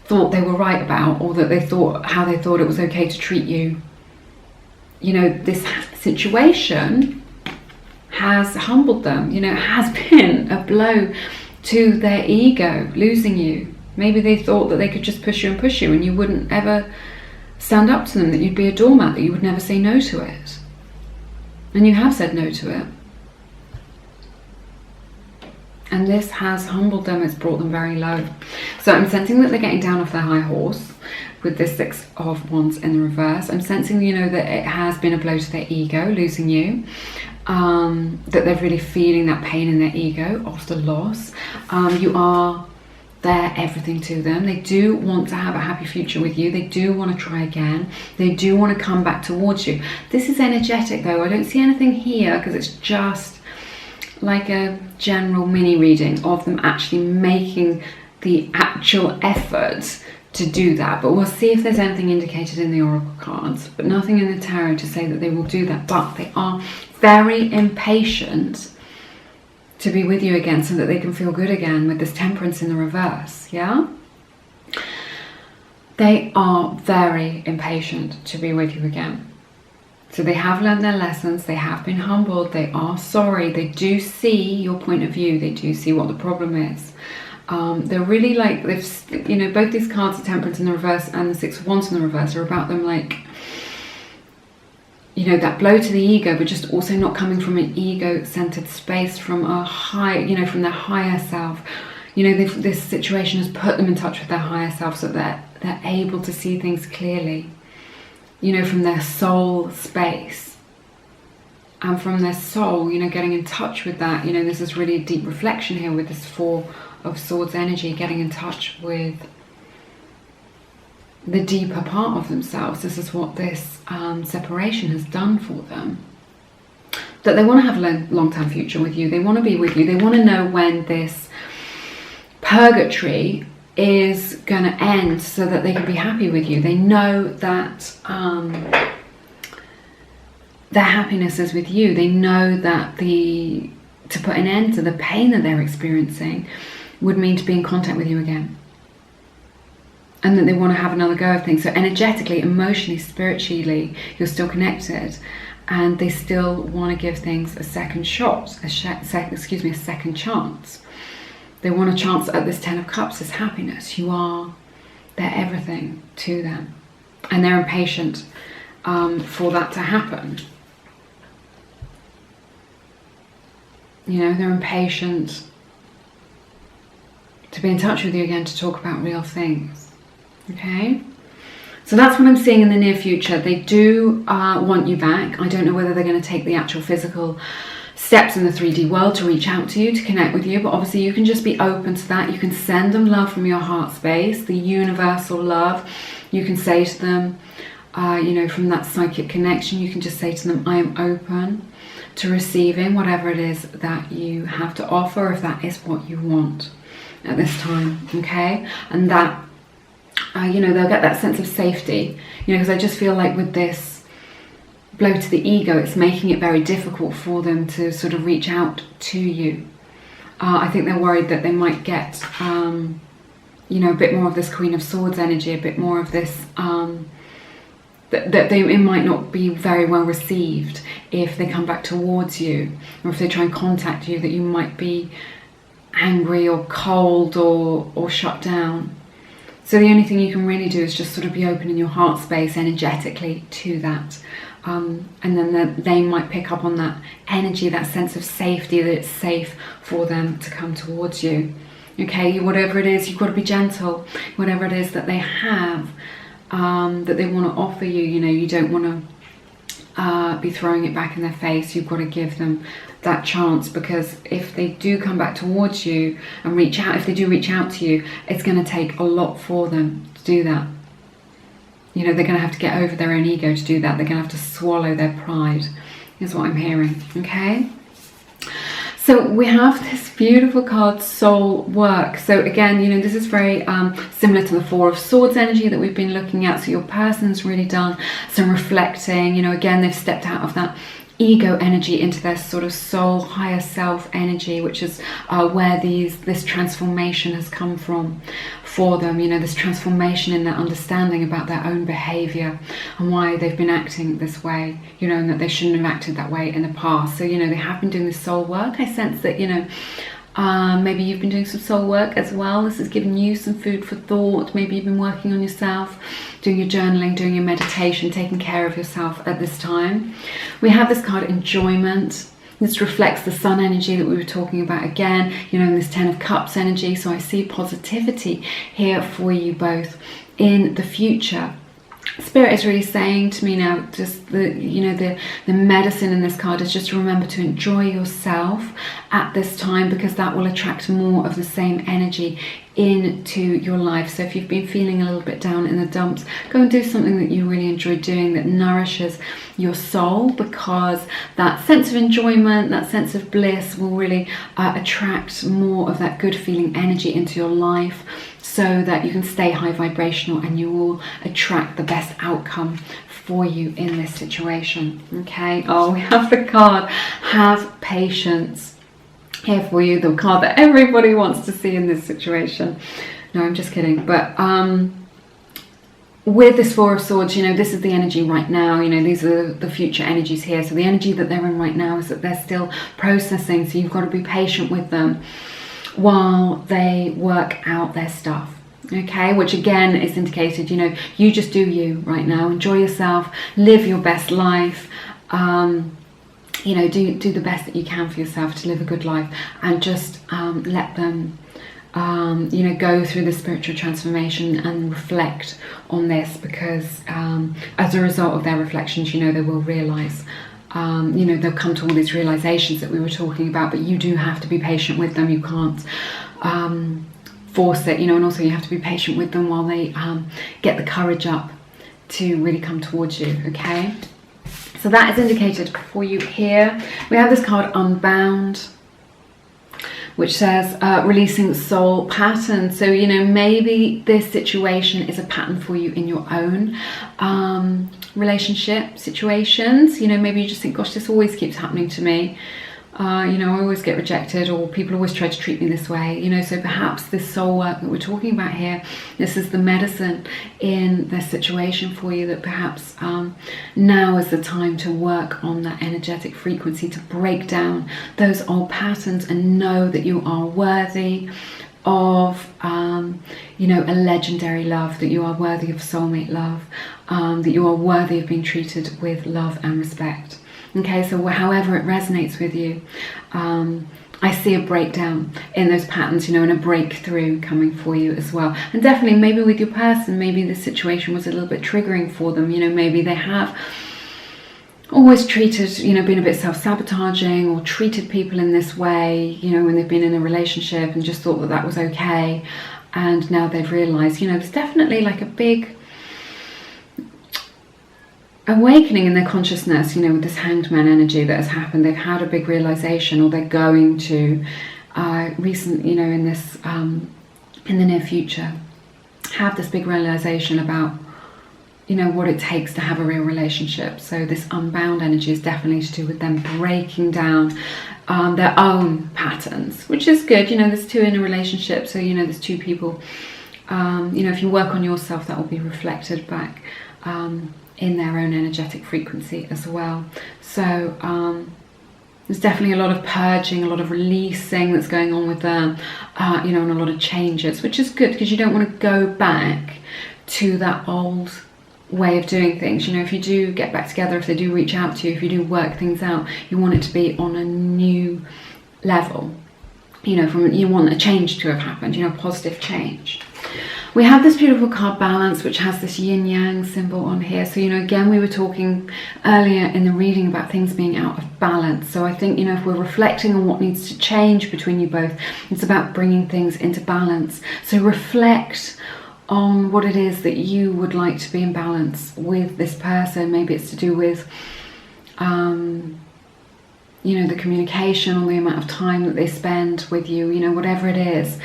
A: thought they were right about, or that they thought, how they thought it was okay to treat you. You know, this situation has humbled them. You know, it has been a blow to their ego, losing you. Maybe they thought that they could just push you and you wouldn't ever stand up to them, that you'd be a doormat, that you would never say no to it. And you have said no to it. And this has humbled them, it's brought them very low. So I'm sensing that they're getting down off their high horse with this Six of Wands in the reverse. I'm sensing, you know, that it has been a blow to their ego, losing you. That they're really feeling that pain in their ego of the loss. You are their everything to them. They do want to have a happy future with you. They do want to try again. They do want to come back towards you. This is energetic though. I don't see anything here because it's just like a general mini reading of them actually making the actual effort to do that. But we'll see if there's anything indicated in the oracle cards, but nothing in the tarot to say that they will do that. But they are very impatient to be with you again so that they can feel good again with this Temperance in the reverse. Yeah, they are very impatient to be with you again. So they have learned their lessons, they have been humbled, they are sorry, they do see your point of view, they do see what the problem is. They're really like, they've, you know, both these cards, the Temperance in the reverse and the Six of Wands in the reverse, are about them like, you know, that blow to the ego, but just also not coming from an ego-centered space, from a high, you know, from their higher self. You know, this situation has put them in touch with their higher self, so that they're able to see things clearly, you know, from their soul space. And from their soul, you know, getting in touch with that, you know, this is really a deep reflection here with this Four of Swords energy, getting in touch with the deeper part of themselves. This is what this separation has done for them. That they want to have a long-term future with you. They want to be with you. They want to know when this purgatory is going to end so that they can be happy with you. They know that their happiness is with you. They know that to put an end to the pain that they're experiencing would mean to be in contact with you again. And that they want to have another go of things. So energetically, emotionally, spiritually, you're still connected. And they still want to give things a second shot, a second chance. They want a chance at this Ten of Cups, this happiness. They're everything to them. And they're impatient for that to happen. You know, they're impatient to be in touch with you again, to talk about real things. Okay? So that's what I'm seeing in the near future. They do want you back. I don't know whether they're going to take the actual physical steps in the 3D world to reach out to you, to connect with you, but obviously you can just be open to that. You can send them love from your heart space, the universal love. You can say to them, you know, from that psychic connection, you can just say to them, I am open to receiving whatever it is that you have to offer, if that is what you want at this time, okay? And that, you know, they'll get that sense of safety, you know, because I just feel like with this blow to the ego, it's making it very difficult for them to sort of reach out to you. I think they're worried that they might get, you know, a bit more of this Queen of Swords energy, a bit more of this, it might not be very well received if they come back towards you, or if they try and contact you, that you might be angry or cold or shut down. So the only thing you can really do is just sort of be open in your heart space energetically to that. And then they might pick up on that energy, that sense of safety, that it's safe for them to come towards you. Okay, whatever it is, you've got to be gentle. Whatever it is that they have, that they want to offer you, you know, you don't want to be throwing it back in their face. You've got to give them that chance, because if they do come back towards you and reach out, if they do reach out to you, it's going to take a lot for them to do that. You know, they're going to have to get over their own ego to do that. They're going to have to swallow their pride, is what I'm hearing, okay? So we have this beautiful card, Soul Work. So again, you know, this is very similar to the Four of Swords energy that we've been looking at. So your person's really done some reflecting. You know, again, they've stepped out of that ego energy into their sort of soul, higher self energy, which is where this transformation has come from for them. You know, this transformation in their understanding about their own behavior and why they've been acting this way, you know, and that they shouldn't have acted that way in the past. So, you know, they have been doing this soul work. I sense that, you know, maybe you've been doing some soul work as well. This has given you some food for thought. Maybe you've been working on yourself, doing your journaling, doing your meditation, taking care of yourself at this time. We have this card, Enjoyment. This reflects the sun energy that we were talking about again, you know, in this Ten of Cups energy. So I see positivity here for you both in the future. Spirit is really saying to me now, just the medicine in this card is just to remember to enjoy yourself at this time, because that will attract more of the same energy into your life. So if you've been feeling a little bit down in the dumps, go and do something that you really enjoy doing, that nourishes your soul, because that sense of enjoyment, that sense of bliss will really attract more of that good feeling energy into your life, so that you can stay high vibrational and you will attract the best outcome for you in this situation. Okay, oh, we have the card, Have Patience, here for you, the card that everybody wants to see in this situation. No, I'm just kidding. But with this Four of Swords, you know, this is the energy right now. You know, these are the future energies here. So the energy that they're in right now is that they're still processing. So you've got to be patient with them while they work out their stuff. Okay, which again is indicated, you know, you just do you right now. Enjoy yourself, live your best life. You know, do the best that you can for yourself to live a good life, and just let them you know, go through the spiritual transformation and reflect on this, because as a result of their reflections, you know, they will realize, you know, they'll come to all these realizations that we were talking about, but you do have to be patient with them. You can't force it, you know, and also you have to be patient with them while they get the courage up to really come towards you. Okay, so that is indicated for you here. We have this card Unbound, which says releasing soul patterns. So, you know, maybe this situation is a pattern for you in your own relationship situations. You know, maybe you just think, gosh, this always keeps happening to me. You know, I always get rejected, or people always try to treat me this way. You know, so perhaps this soul work that we're talking about here, this is the medicine in this situation for you, that perhaps now is the time to work on that energetic frequency, to break down those old patterns and know that you are worthy of, you know, a legendary love, that you are worthy of soulmate love, that you are worthy of being treated with love and respect. Okay, so however it resonates with you, I see a breakdown in those patterns, you know, and a breakthrough coming for you as well. And definitely maybe with your person, maybe the situation was a little bit triggering for them. You know, maybe they have always treated, you know, been a bit self-sabotaging, or treated people in this way, you know, when they've been in a relationship and just thought that that was okay. And now they've realized, you know, there's definitely like a big awakening in their consciousness, you know, with this Hanged Man energy that has happened. They've had a big realization, or they're going to you know, in this in the near future, have this big realization about, you know, what it takes to have a real relationship. So this Unbound energy is definitely to do with them breaking down their own patterns, which is good. You know, there's two in a relationship, so, you know, there's two people. You know, if you work on yourself, that will be reflected back in their own energetic frequency as well. So there's definitely a lot of purging, a lot of releasing that's going on with them, you know, and a lot of changes, which is good, because you don't want to go back to that old way of doing things. You know, if you do get back together, if they do reach out to you, if you do work things out, you want it to be on a new level. You know, you want a change to have happened, you know, positive change. We have this beautiful card Balance, which has this yin-yang symbol on here. So, you know, again, we were talking earlier in the reading about things being out of balance. So I think, you know, if we're reflecting on what needs to change between you both, it's about bringing things into balance. So reflect on what it is that you would like to be in balance with this person. Maybe it's to do with, you know, the communication, or the amount of time that they spend with you, you know, whatever it is.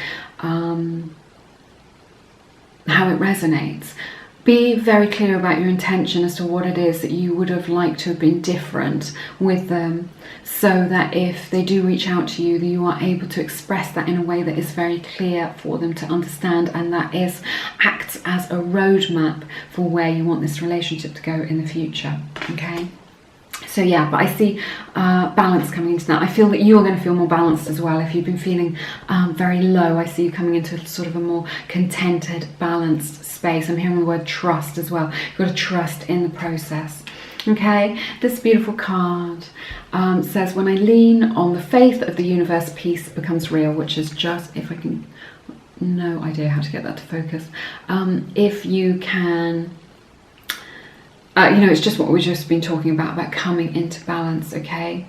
A: How it resonates. Be very clear about your intention as to what it is that you would have liked to have been different with them, so that if they do reach out to you, that you are able to express that in a way that is very clear for them to understand, and that acts as a roadmap for where you want this relationship to go in the future. Okay. So yeah, but I see balance coming into that. I feel that you are going to feel more balanced as well. If you've been feeling very low, I see you coming into sort of a more contented, balanced space. I'm hearing the word trust as well. You've got to trust in the process. Okay, this beautiful card says, when I lean on the faith of the universe, peace becomes real, which is just, if I can, no idea how to get that to focus. If you can... you know, it's just what we've just been talking about coming into balance, okay?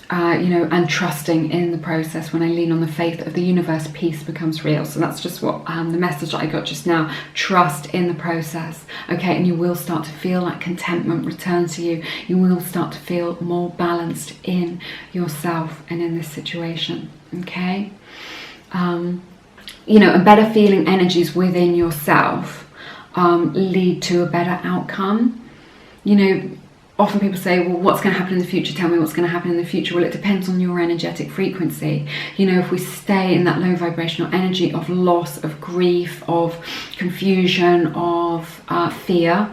A: You know, and trusting in the process. When I lean on the faith of the universe, peace becomes real. So that's just what the message that I got just now. Trust in the process, okay? And you will start to feel that contentment return to you. You will start to feel more balanced in yourself and in this situation, okay? You know, and better feeling energies within yourself lead to a better outcome. You know, often people say, well, what's going to happen in the future? Tell me what's going to happen in the future. Well, it depends on your energetic frequency. You know, if we stay in that low vibrational energy of loss, of grief, of confusion, of fear,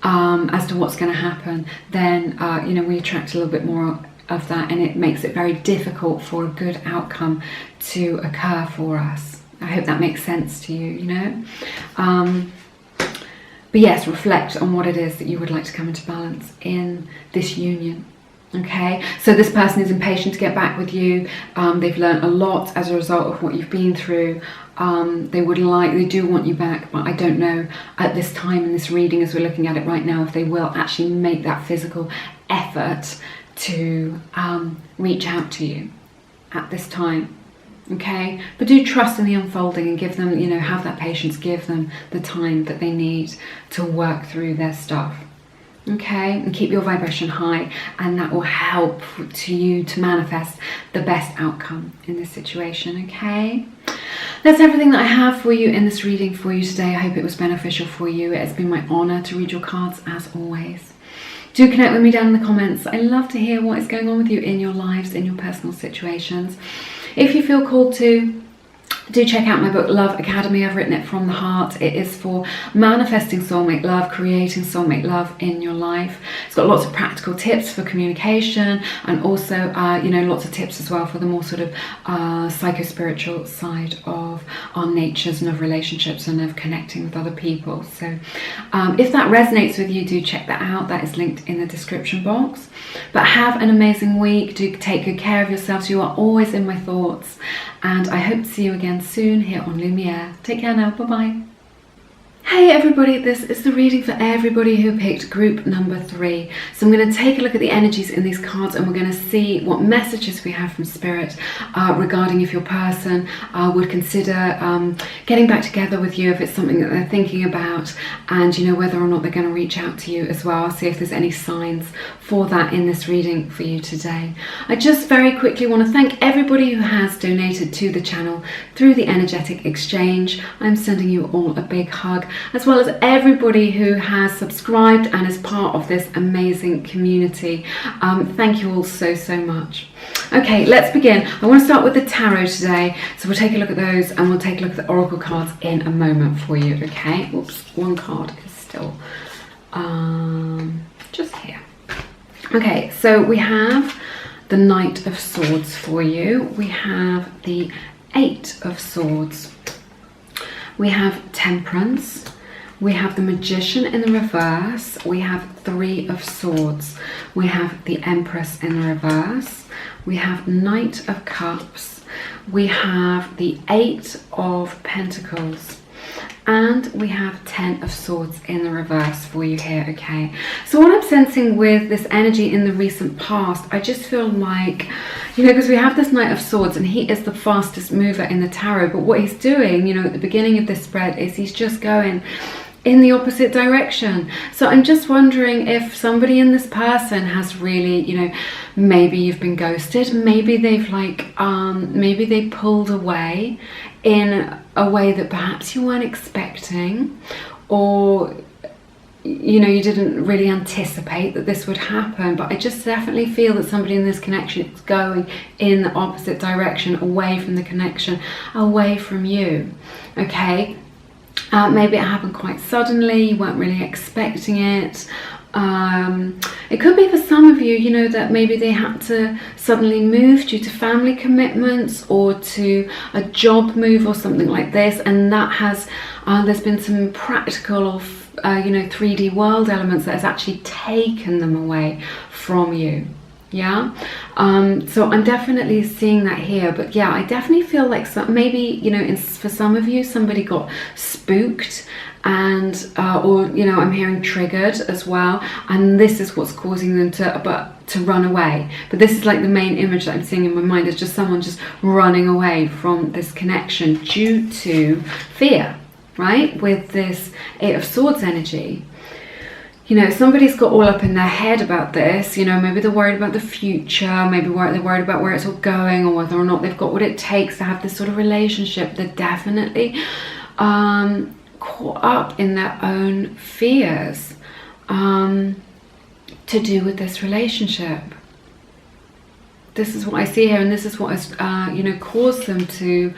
A: as to what's going to happen, then, you know, we attract a little bit more of that, and it makes it very difficult for a good outcome to occur for us. I hope that makes sense to you, you know. But yes, reflect on what it is that you would like to come into balance in this union. Okay, so this person is impatient to get back with you. They've learned a lot as a result of what you've been through. They do want you back, but I don't know at this time in this reading, as we're looking at it right now, if they will actually make that physical effort to reach out to you at this time. Okay, but do trust in the unfolding and give them, you know, have that patience, give them the time that they need to work through their stuff. Okay, and keep your vibration high, and that will help you to manifest the best outcome in this situation. Okay, that's everything that I have for you in this reading for you today. I hope it was beneficial for you. It has been my honor to read your cards as always. Do connect with me down in the comments. I love to hear what is going on with you in your lives, in your personal situations. If you feel called to, do check out my book, Love Academy. I've written it from the heart. It is for manifesting soulmate love, creating soulmate love in your life. It's got lots of practical tips for communication, and also, you know, lots of tips as well for the more sort of psycho-spiritual side of our natures and of relationships and of connecting with other people. So if that resonates with you, do check that out. That is linked in the description box. But have an amazing week. Do take good care of yourselves. You are always in my thoughts. And I hope to see you again soon here on Lumiere. Take care now. Bye-bye. Hey everybody, this is the reading for everybody who picked group number 3. So I'm going to take a look at the energies in these cards, and we're going to see what messages we have from Spirit regarding if your person would consider getting back together with you, if it's something that they're thinking about, and you know, whether or not they're going to reach out to you as well. I'll see if there's any signs for that in this reading for you today. I just very quickly want to thank everybody who has donated to the channel through the energetic exchange. I'm sending you all a big hug, as well as everybody who has subscribed and is part of this amazing community. Thank you all so much. Okay, let's begin. I want to start with the tarot today, so we'll take a look at those, and we'll take a look at the oracle cards in a moment for you. Okay, oops, one card is still just here. Okay, so we have the Knight of Swords for you. We have the 8 of Swords. We have Temperance. We have the Magician in the reverse. We have 3 of Swords. We have the Empress in the reverse. We have Knight of Cups. We have the 8 of Pentacles. And we have 10 of Swords in the reverse for you here, okay? So what I'm sensing with this energy in the recent past, I just feel like, you know, because we have this Knight of Swords, and he is the fastest mover in the tarot, but what he's doing, you know, at the beginning of this spread is he's just going in the opposite direction. So I'm just wondering if somebody in this person has really, you know, maybe you've been ghosted, maybe they've like, maybe they pulled away in a way that perhaps you weren't expecting, or you know, you didn't really anticipate that this would happen. But I just definitely feel that somebody in this connection is going in the opposite direction, away from the connection, away from you. Okay, maybe it happened quite suddenly, you weren't really expecting it. It could be for some of you, you know, that maybe they had to suddenly move due to family commitments or to a job move or something like this, and that has there's been some practical or you know, 3D world elements that has actually taken them away from you. Yeah, so I'm definitely seeing that here. But yeah, I definitely feel like maybe, you know, for some of you, somebody got spooked, and or you know, I'm hearing triggered as well, and this is what's causing them to run away. But this is like the main image that I'm seeing in my mind, is just someone just running away from this connection due to fear, right? With this 8 of Swords energy, you know, somebody's got all up in their head about this. You know, maybe they're worried about the future, maybe they're worried about where it's all going, or whether or not they've got what it takes to have this sort of relationship. They're definitely caught up in their own fears. to do with this relationship. This is what I see here, and this is what has, you know, caused them to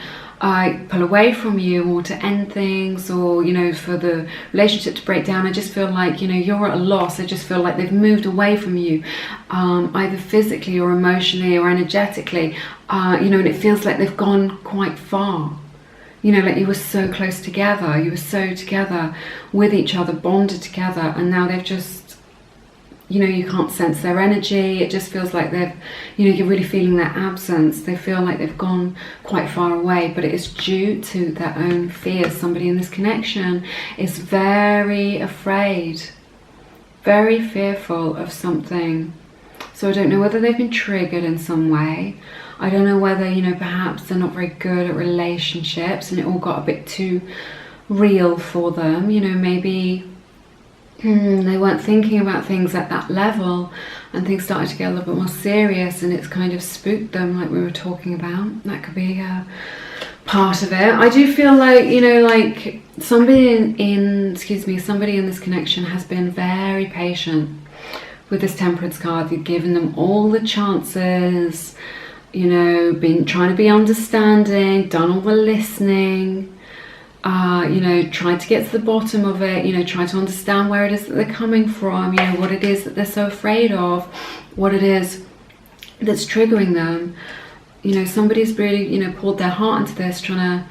A: pull away from you, or to end things, or, you know, for the relationship to break down. I just feel like, you know, you're at a loss. I just feel like they've moved away from you, either physically or emotionally or energetically, you know, and it feels like they've gone quite far. You know, like you were so close together, you were so together with each other, bonded together, and now they've just, you know, you can't sense their energy. It just feels like they've, you know, you're really feeling their absence. They feel like they've gone quite far away, but it is due to their own fears. Somebody in this connection is very afraid, very fearful of something. So I don't know whether they've been triggered in some way. I don't know whether, you know, perhaps they're not very good at relationships and it all got a bit too real for them. You know, maybe they weren't thinking about things at that level, and things started to get a little bit more serious, and it's kind of spooked them, like we were talking about. That could be part of it. I do feel like, you know, like somebody somebody in this connection has been very patient with this Temperance card. You've given them all the chances, you know, been trying to be understanding, done all the listening, you know, tried to get to the bottom of it, you know, try to understand where it is that they're coming from, you know, what it is that they're so afraid of, what it is that's triggering them. You know, somebody's really, you know, poured their heart into this, trying to,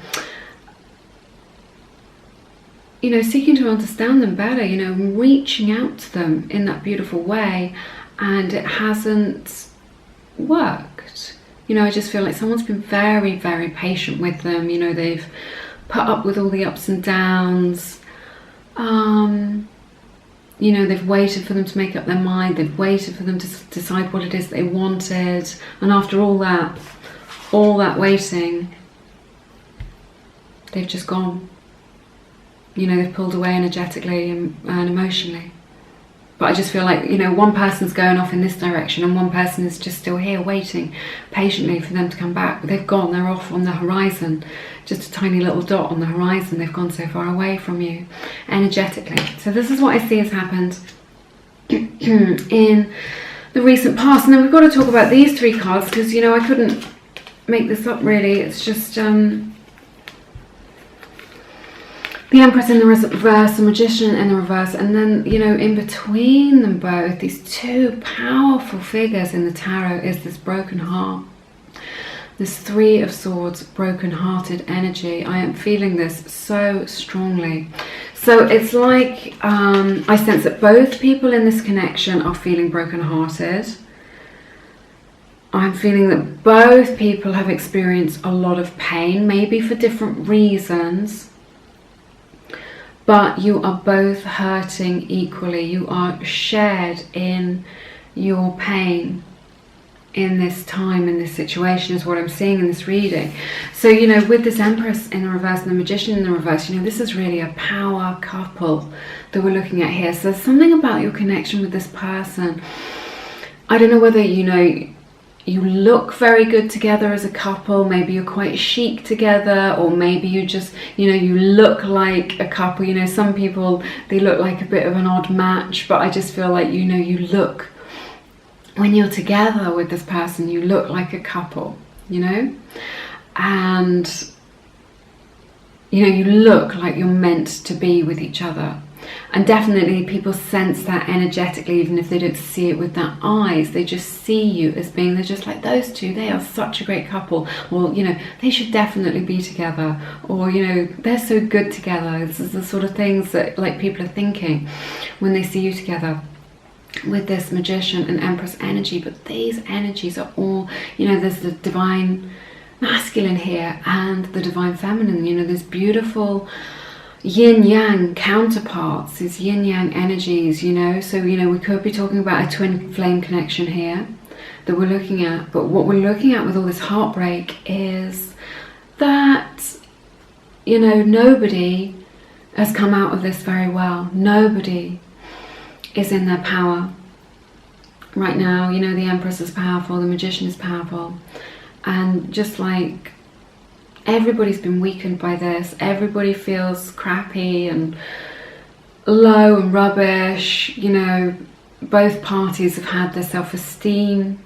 A: you know, seeking to understand them better, you know, reaching out to them in that beautiful way, and it hasn't worked. You know, I just feel like someone's been very, very patient with them. You know, they've put up with all the ups and downs. You know, they've waited for them to make up their mind. They've waited for them to decide what it is they wanted. And after all that waiting, they've just gone. You know, they've pulled away energetically and emotionally. But I just feel like, you know, one person's going off in this direction and one person is just still here waiting patiently for them to come back. But they've gone, they're off on the horizon, just a tiny little dot on the horizon. They've gone so far away from you energetically. So this is what I see has happened in the recent past. And then we've got to talk about these three cards, because, you know, I couldn't make this up really. It's just the Empress in the reverse, the Magician in the reverse, and then, you know, in between them both, these two powerful figures in the tarot is this broken heart. This Three of Swords, broken-hearted energy. I am feeling this so strongly. So it's like I sense that both people in this connection are feeling broken-hearted. I'm feeling that both people have experienced a lot of pain, maybe for different reasons. But you are both hurting equally. You are shared in your pain in this time, in this situation, is what I'm seeing in this reading. So, you know, with this Empress in the reverse and the Magician in the reverse, you know, this is really a power couple that we're looking at here. So there's something about your connection with this person. I don't know whether, you know, you look very good together as a couple, maybe you're quite chic together, or maybe you just, you know, you look like a couple. You know, some people, they look like a bit of an odd match, but I just feel like, you know, you look, when you're together with this person, you look like a couple, you know, and, you know, you look like you're meant to be with each other. And definitely people sense that energetically, even if they don't see it with their eyes. They just see you as being, they're just like, those two, they are such a great couple. Or, you know, they should definitely be together. Or, you know, they're so good together. This is the sort of things that, like, people are thinking when they see you together with this Magician and Empress energy. But these energies are all, you know, there's the divine masculine here and the divine feminine. You know, there's beautiful yin-yang counterparts, these yin-yang energies, you know. So, you know, we could be talking about a twin flame connection here that we're looking at. But what we're looking at with all this heartbreak is that, you know, nobody has come out of this very well. Nobody is in their power right now. You know, the Empress is powerful, the Magician is powerful, and just like everybody's been weakened by this. Everybody feels crappy and low and rubbish, you know, both parties have had their self-esteem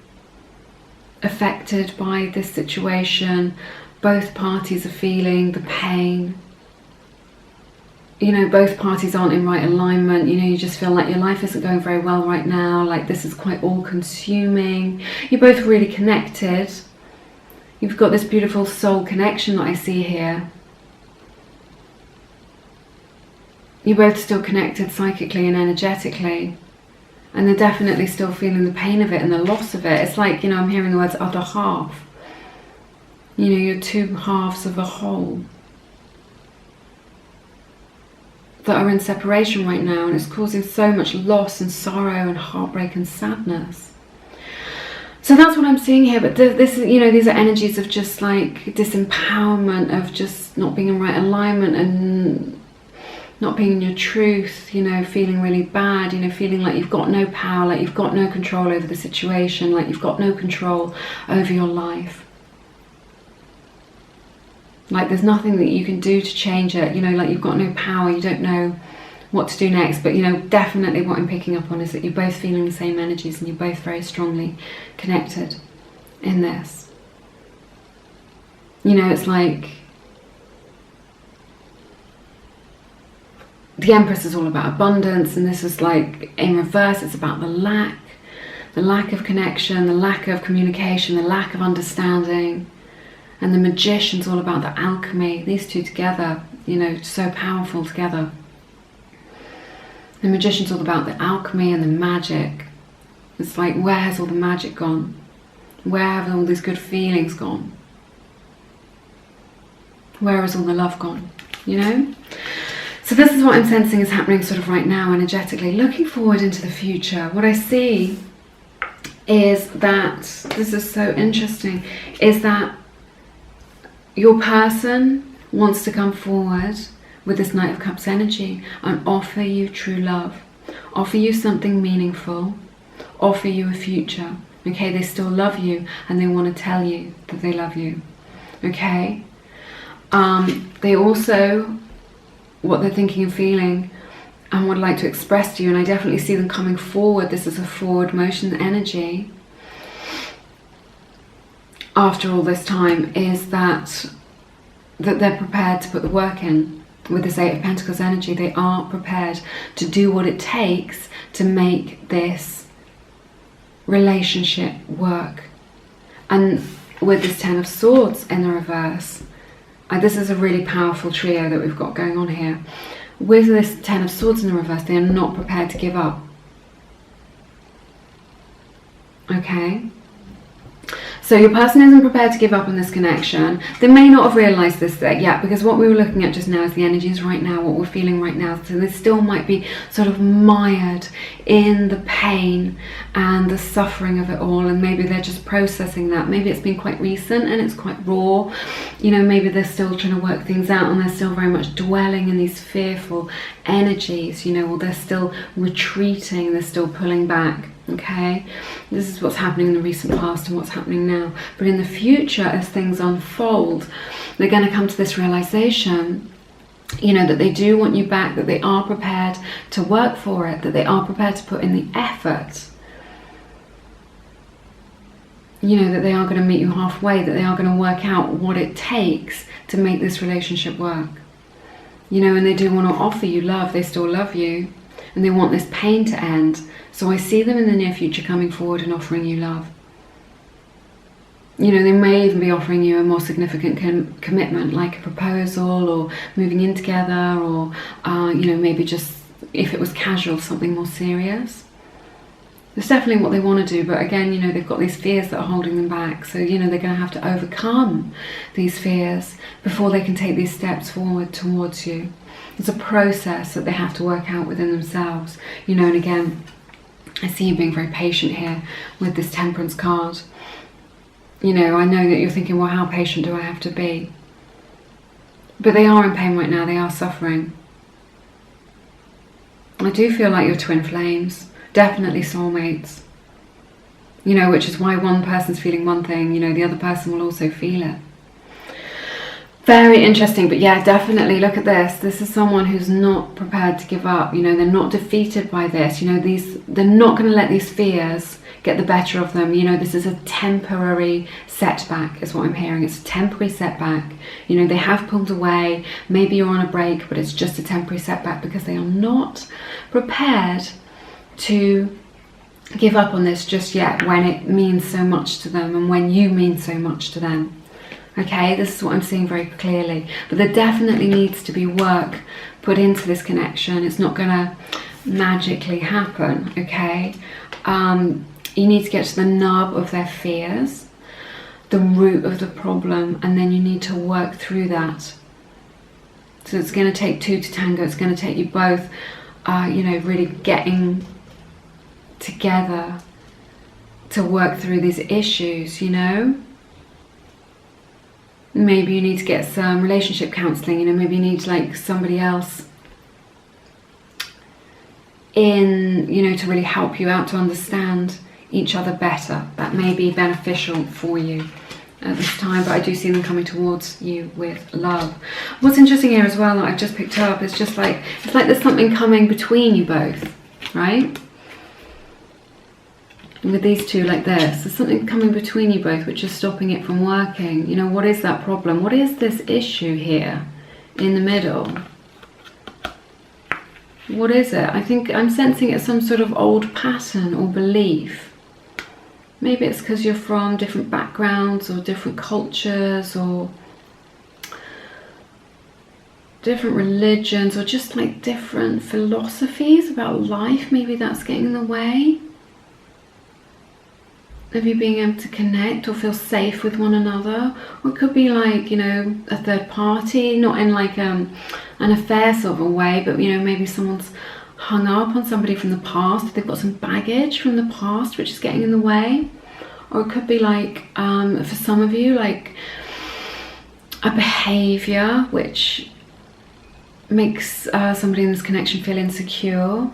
A: affected by this situation. Both parties are feeling the pain. You know, both parties aren't in right alignment. You know, you just feel like your life isn't going very well right now, like this is quite all-consuming. You're both really connected. You've got this beautiful soul connection that I see here. You're both still connected psychically and energetically, and they're definitely still feeling the pain of it and the loss of it. It's like, you know, I'm hearing the words other half. You know, you're two halves of a whole that are in separation right now, and it's causing so much loss and sorrow and heartbreak and sadness. So that's what I'm seeing here. But this is, you know, these are energies of just like disempowerment, of just not being in right alignment and not being in your truth, you know, feeling really bad, you know, feeling like you've got no power, like you've got no control over the situation, like you've got no control over your life. Like there's nothing that you can do to change it, you know, like you've got no power, you don't know what to do next. But, you know, definitely what I'm picking up on is that you're both feeling the same energies and you're both very strongly connected in this. You know, it's like the Empress is all about abundance, and this is like in reverse, it's about the lack of connection, the lack of communication, the lack of understanding. And the Magician's all about the alchemy. These two together, you know, so powerful together. The Magician's all about the alchemy and the magic. It's like, where has all the magic gone? Where have all these good feelings gone? Where has all the love gone? You know? So this is what I'm sensing is happening sort of right now energetically. Looking forward into the future, what I see is that, this is so interesting, is that your person wants to come forward with this Knight of Cups energy and offer you true love, offer you something meaningful, offer you a future. Okay, they still love you and they want to tell you that they love you. Okay, they also, what they're thinking and feeling and would like to express to you, and I definitely see them coming forward, this is a forward motion energy after all this time, is that they're prepared to put the work in. With this Eight of Pentacles energy, they are prepared to do what it takes to make this relationship work. And with this Ten of Swords in the reverse, this is a really powerful trio that we've got going on here. With this Ten of Swords in the reverse, they are not prepared to give up. Okay? So your person isn't prepared to give up on this connection. They may not have realised this yet, because what we were looking at just now is the energies right now, what we're feeling right now. So they still might be sort of mired in the pain and the suffering of it all, and maybe they're just processing that. Maybe it's been quite recent and it's quite raw. You know, maybe they're still trying to work things out and they're still very much dwelling in these fearful energies, you know, or they're still retreating, they're still pulling back. Okay, this is what's happening in the recent past and what's happening now. But in the future, as things unfold, they're going to come to this realization, you know, that they do want you back, that they are prepared to work for it, that they are prepared to put in the effort. You know, that they are going to meet you halfway, that they are going to work out what it takes to make this relationship work. You know, and they do want to offer you love, they still love you, and they want this pain to end. So I see them in the near future coming forward and offering you love. You know, they may even be offering you a more significant commitment, like a proposal or moving in together, or, you know, maybe just, if it was casual, something more serious. It's definitely what they want to do, but again, you know, they've got these fears that are holding them back. So, you know, they're going to have to overcome these fears before they can take these steps forward towards you. It's a process that they have to work out within themselves, you know, and again, I see you being very patient here with this Temperance card. You know, I know that you're thinking, well, how patient do I have to be? But they are in pain right now, they are suffering. I do feel like you're twin flames, definitely soulmates. You know, which is why one person's feeling one thing, you know, the other person will also feel it. Very interesting, but yeah, definitely look at this. This is someone who's not prepared to give up. You know, they're not defeated by this. You know, they're not going to let these fears get the better of them. You know, this is a temporary setback is what I'm hearing. It's a temporary setback. You know, they have pulled away. Maybe you're on a break, but it's just a temporary setback because they are not prepared to give up on this just yet when it means so much to them and when you mean so much to them. Okay, this is what I'm seeing very clearly. But there definitely needs to be work put into this connection. It's not going to magically happen, okay? You need to get to the nub of their fears, the root of the problem, and then you need to work through that. So it's going to take two to tango. It's going to take you both, you know, really getting together to work through these issues, you know? Maybe you need to get some relationship counselling, you know, maybe you need like somebody else in, you know, to really help you out to understand each other better. That may be beneficial for you at this time, but I do see them coming towards you with love. What's interesting here as well that I've just picked up is just like, it's like there's something coming between you both, right? With these two like this, there's something coming between you both which is stopping it from working. You know, what is that problem? What is this issue here in the middle? What is it? I think I'm sensing it's some sort of old pattern or belief. Maybe it's because you're from different backgrounds or different cultures or different religions or just like different philosophies about life. Maybe that's getting in the way of you being able to connect or feel safe with one another. Or it could be like, you know, a third party, not in like an affair sort of a way, but you know, maybe someone's hung up on somebody from the past. They've got some baggage from the past which is getting in the way. Or it could be like, for some of you, like a behaviour which makes somebody in this connection feel insecure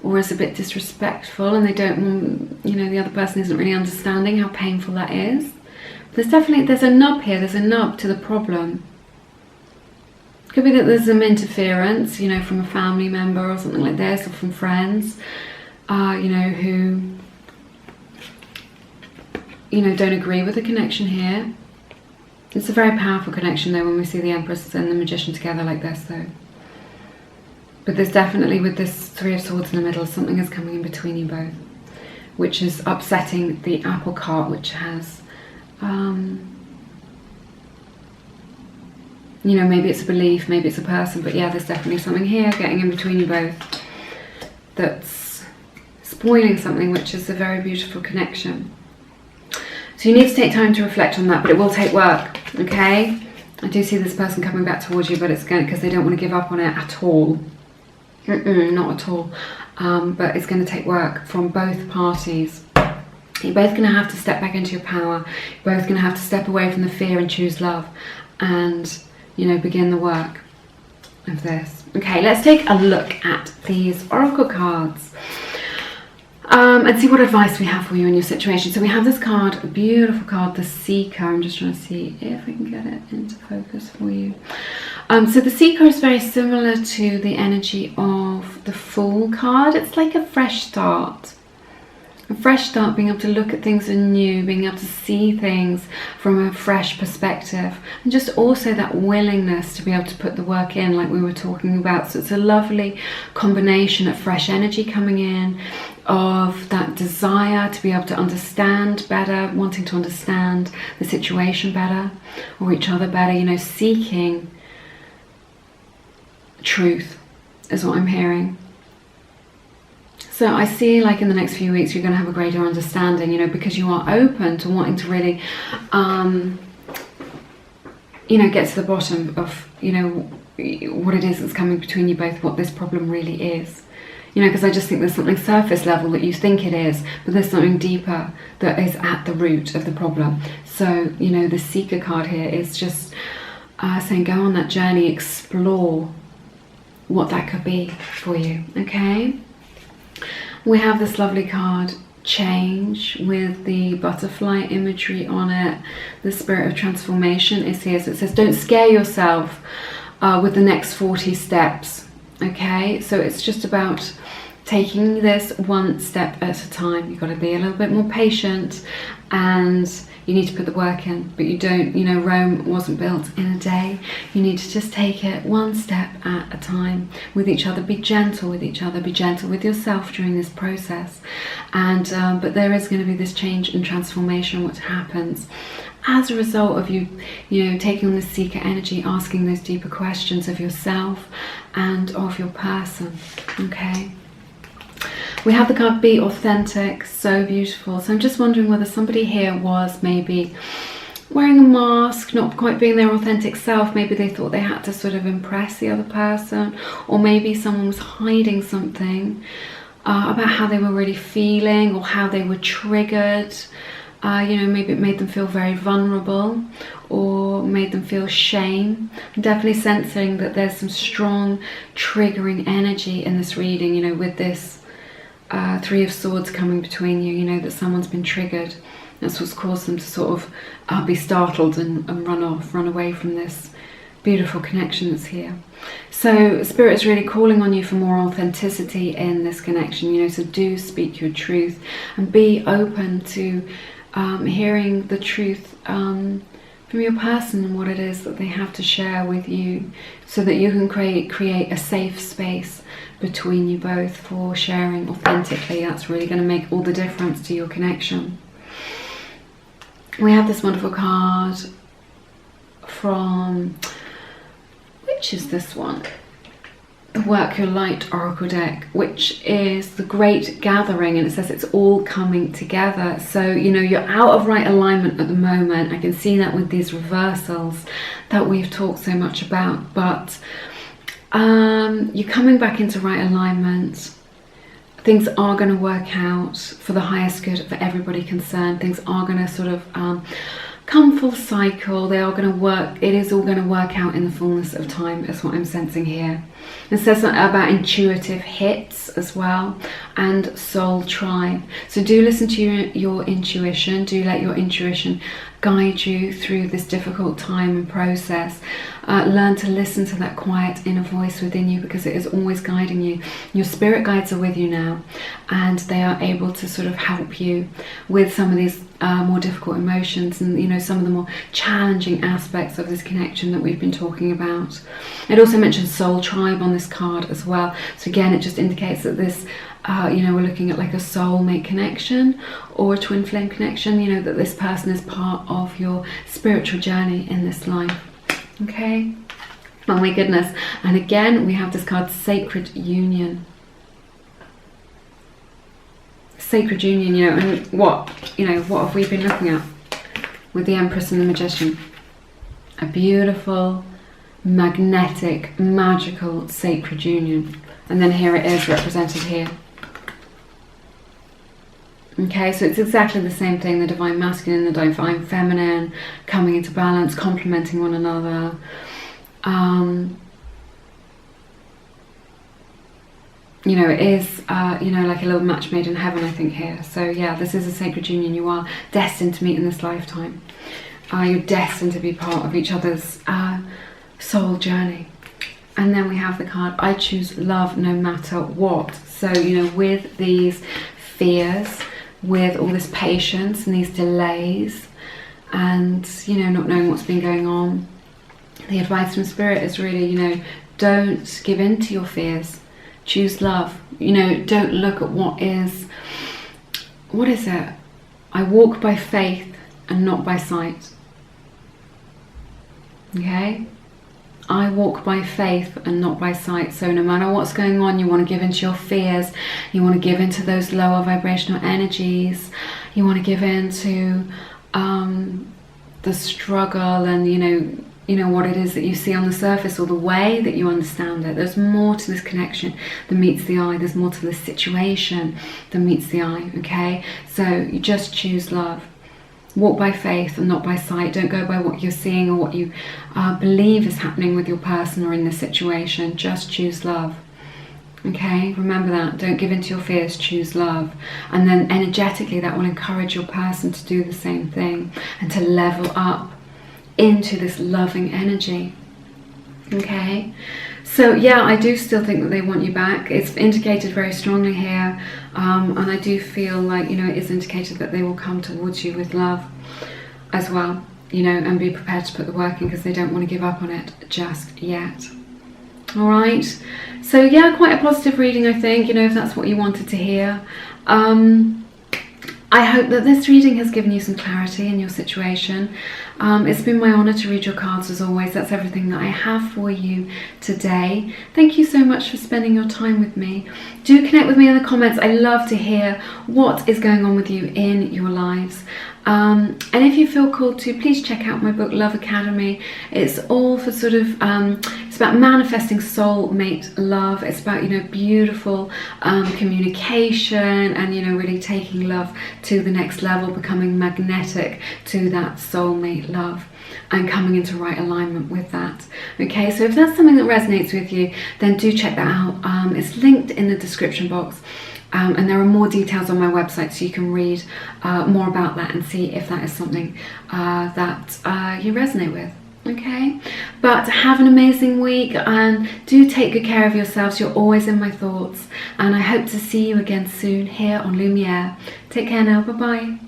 A: or is a bit disrespectful, and they don't want, you know, the other person isn't really understanding how painful that is. There's a nub here, there's a nub to the problem. Could be that there's some interference, you know, from a family member or something like this, or from friends, you know, who, you know, don't agree with the connection here. It's a very powerful connection though when we see the Empress and the Magician together like this though. But there's definitely, with this Three of Swords in the middle, something is coming in between you both, which is upsetting the apple cart, which has, you know, maybe it's a belief, maybe it's a person, but yeah, there's definitely something here getting in between you both that's spoiling something, which is a very beautiful connection. So you need to take time to reflect on that, but it will take work, okay? I do see this person coming back towards you, but it's going because they don't want to give up on it at all. Not at all. But it's going to take work from both parties. You're both going to have to step back into your power. You're both going to have to step away from the fear and choose love, and, you know, begin the work of this. Okay, let's take a look at these oracle cards and see what advice we have for you in your situation. So we have this card, a beautiful card, the Seeker. I'm just trying to see if I can get it into focus for you. So the Seeker is very similar to the energy of the Fool card. It's like a fresh start. A fresh start, being able to look at things anew, being able to see things from a fresh perspective. And just also that willingness to be able to put the work in like we were talking about. So it's a lovely combination of fresh energy coming in, of that desire to be able to understand better, wanting to understand the situation better or each other better, you know, seeking truth is what I'm hearing. So I see like in the next few weeks you're going to have a greater understanding, you know, because you are open to wanting to really, you know, get to the bottom of, you know, what it is that's coming between you both, what this problem really is. You know, because I just think there's something surface level that you think it is, but there's something deeper that is at the root of the problem. So, you know, the Seeker card here is just saying go on that journey, explore what that could be for you, okay? We have this lovely card, change with the butterfly imagery on it. The spirit of transformation is here. So it says, don't scare yourself with the next 40 steps. Okay, so it's just about taking this one step at a time. You've got to be a little bit more patient, and you need to put the work in, but you don't, you know, Rome wasn't built in a day. You need to just take it one step at a time with each other. Be gentle with each other, be gentle with yourself during this process. And but there is going to be this change and transformation which happens as a result of you know, taking on this seeker energy, asking those deeper questions of yourself and of your person. Okay. We have the card Be Authentic, so beautiful. So I'm just wondering whether somebody here was maybe wearing a mask, not quite being their authentic self. Maybe they thought they had to sort of impress the other person, or maybe someone was hiding something about how they were really feeling or how they were triggered. You know, maybe it made them feel very vulnerable or made them feel shame. I'm definitely sensing that there's some strong triggering energy in this reading, you know, with this Three of Swords coming between you, you know, that someone's been triggered. That's what's caused them to sort of be startled and run away from this beautiful connection that's here. So Spirit is really calling on you for more authenticity in this connection, you know, so do speak your truth and be open to hearing the truth from your person and what it is that they have to share with you, so that you can create a safe space between you both for sharing authentically. That's really going to make all the difference to your connection. We have this wonderful card from, which is this one? The Work Your Light Oracle deck, which is the Great Gathering, and it says it's all coming together. So, you know, you're out of right alignment at the moment. I can see that with these reversals that we've talked so much about, but you're coming back into right alignment. Things are going to work out for the highest good for everybody concerned. Things are going to sort of come full cycle. They are going to work. It is all going to work out in the fullness of time. That's what I'm sensing here. It says something about intuitive hits as well, and soul tribe. So do listen to your intuition. Do let your intuition guide you through this difficult time and process. Learn to listen to that quiet inner voice within you, because it is always guiding you. Your spirit guides are with you now, and they are able to sort of help you with some of these more difficult emotions and, you know, some of the more challenging aspects of this connection that we've been talking about. It also mentions soul tribe on this card as well. So again, it just indicates that this you know, we're looking at like a soulmate connection or a twin flame connection, you know, that this person is part of your spiritual journey in this life. Okay, oh my goodness. And again, we have this card, Sacred Union. Sacred Union, you know, and what have we been looking at with the Empress and the Magician? A beautiful, magnetic, magical sacred union. And then here it is represented here. Okay, so it's exactly the same thing, the divine masculine and the divine feminine coming into balance, complementing one another. You know, it is, you know, like a little match made in heaven, I think, here. So yeah, this is a sacred union. You are destined to meet in this lifetime. You're destined to be part of each other's soul journey. And then we have the card, I choose love no matter what. So, you know, with these fears, with all this patience and these delays and, you know, not knowing what's been going on, the advice from Spirit is really, you know, don't give in to your fears. Choose love. You know, don't look at what is it? I walk by faith and not by sight. Okay? I walk by faith and not by sight. So no matter what's going on, you want to give into your fears. You want to give into those lower vibrational energies. You want to give into the struggle and, you know what it is that you see on the surface, or the way that you understand it. There's more to this connection than meets the eye. There's more to this situation than meets the eye, okay? So you just choose love. Walk by faith and not by sight. Don't go by what you're seeing or what you believe is happening with your person or in this situation. Just choose love, Okay, remember that. Don't give in to your fears, choose love. And then energetically that will encourage your person to do the same thing and to level up into this loving energy. Okay, so yeah, I do still think that they want you back. It's indicated very strongly here, and I do feel like, you know, it is indicated that they will come towards you with love as well, you know, and be prepared to put the work in because they don't want to give up on it just yet. All right, so yeah, quite a positive reading, I think, you know, if that's what you wanted to hear. I hope that this reading has given you some clarity in your situation. It's been my honour to read your cards as always. That's everything that I have for you today. Thank you so much for spending your time with me. Do connect with me in the comments. I love to hear what is going on with you in your lives. And if you feel called to, please check out my book, Love Academy. It's all for sort of, it's about manifesting soulmate love. It's about, you know, beautiful communication and, you know, really taking love to the next level, becoming magnetic to that soulmate love and coming into right alignment with that. Okay, so if that's something that resonates with you, then do check that out. It's linked in the description box. And there are more details on my website, so you can read more about that and see if that is something that you resonate with. Okay, but have an amazing week and do take good care of yourselves. You're always in my thoughts, and I hope to see you again soon here on Lumiere. Take care now. Bye bye.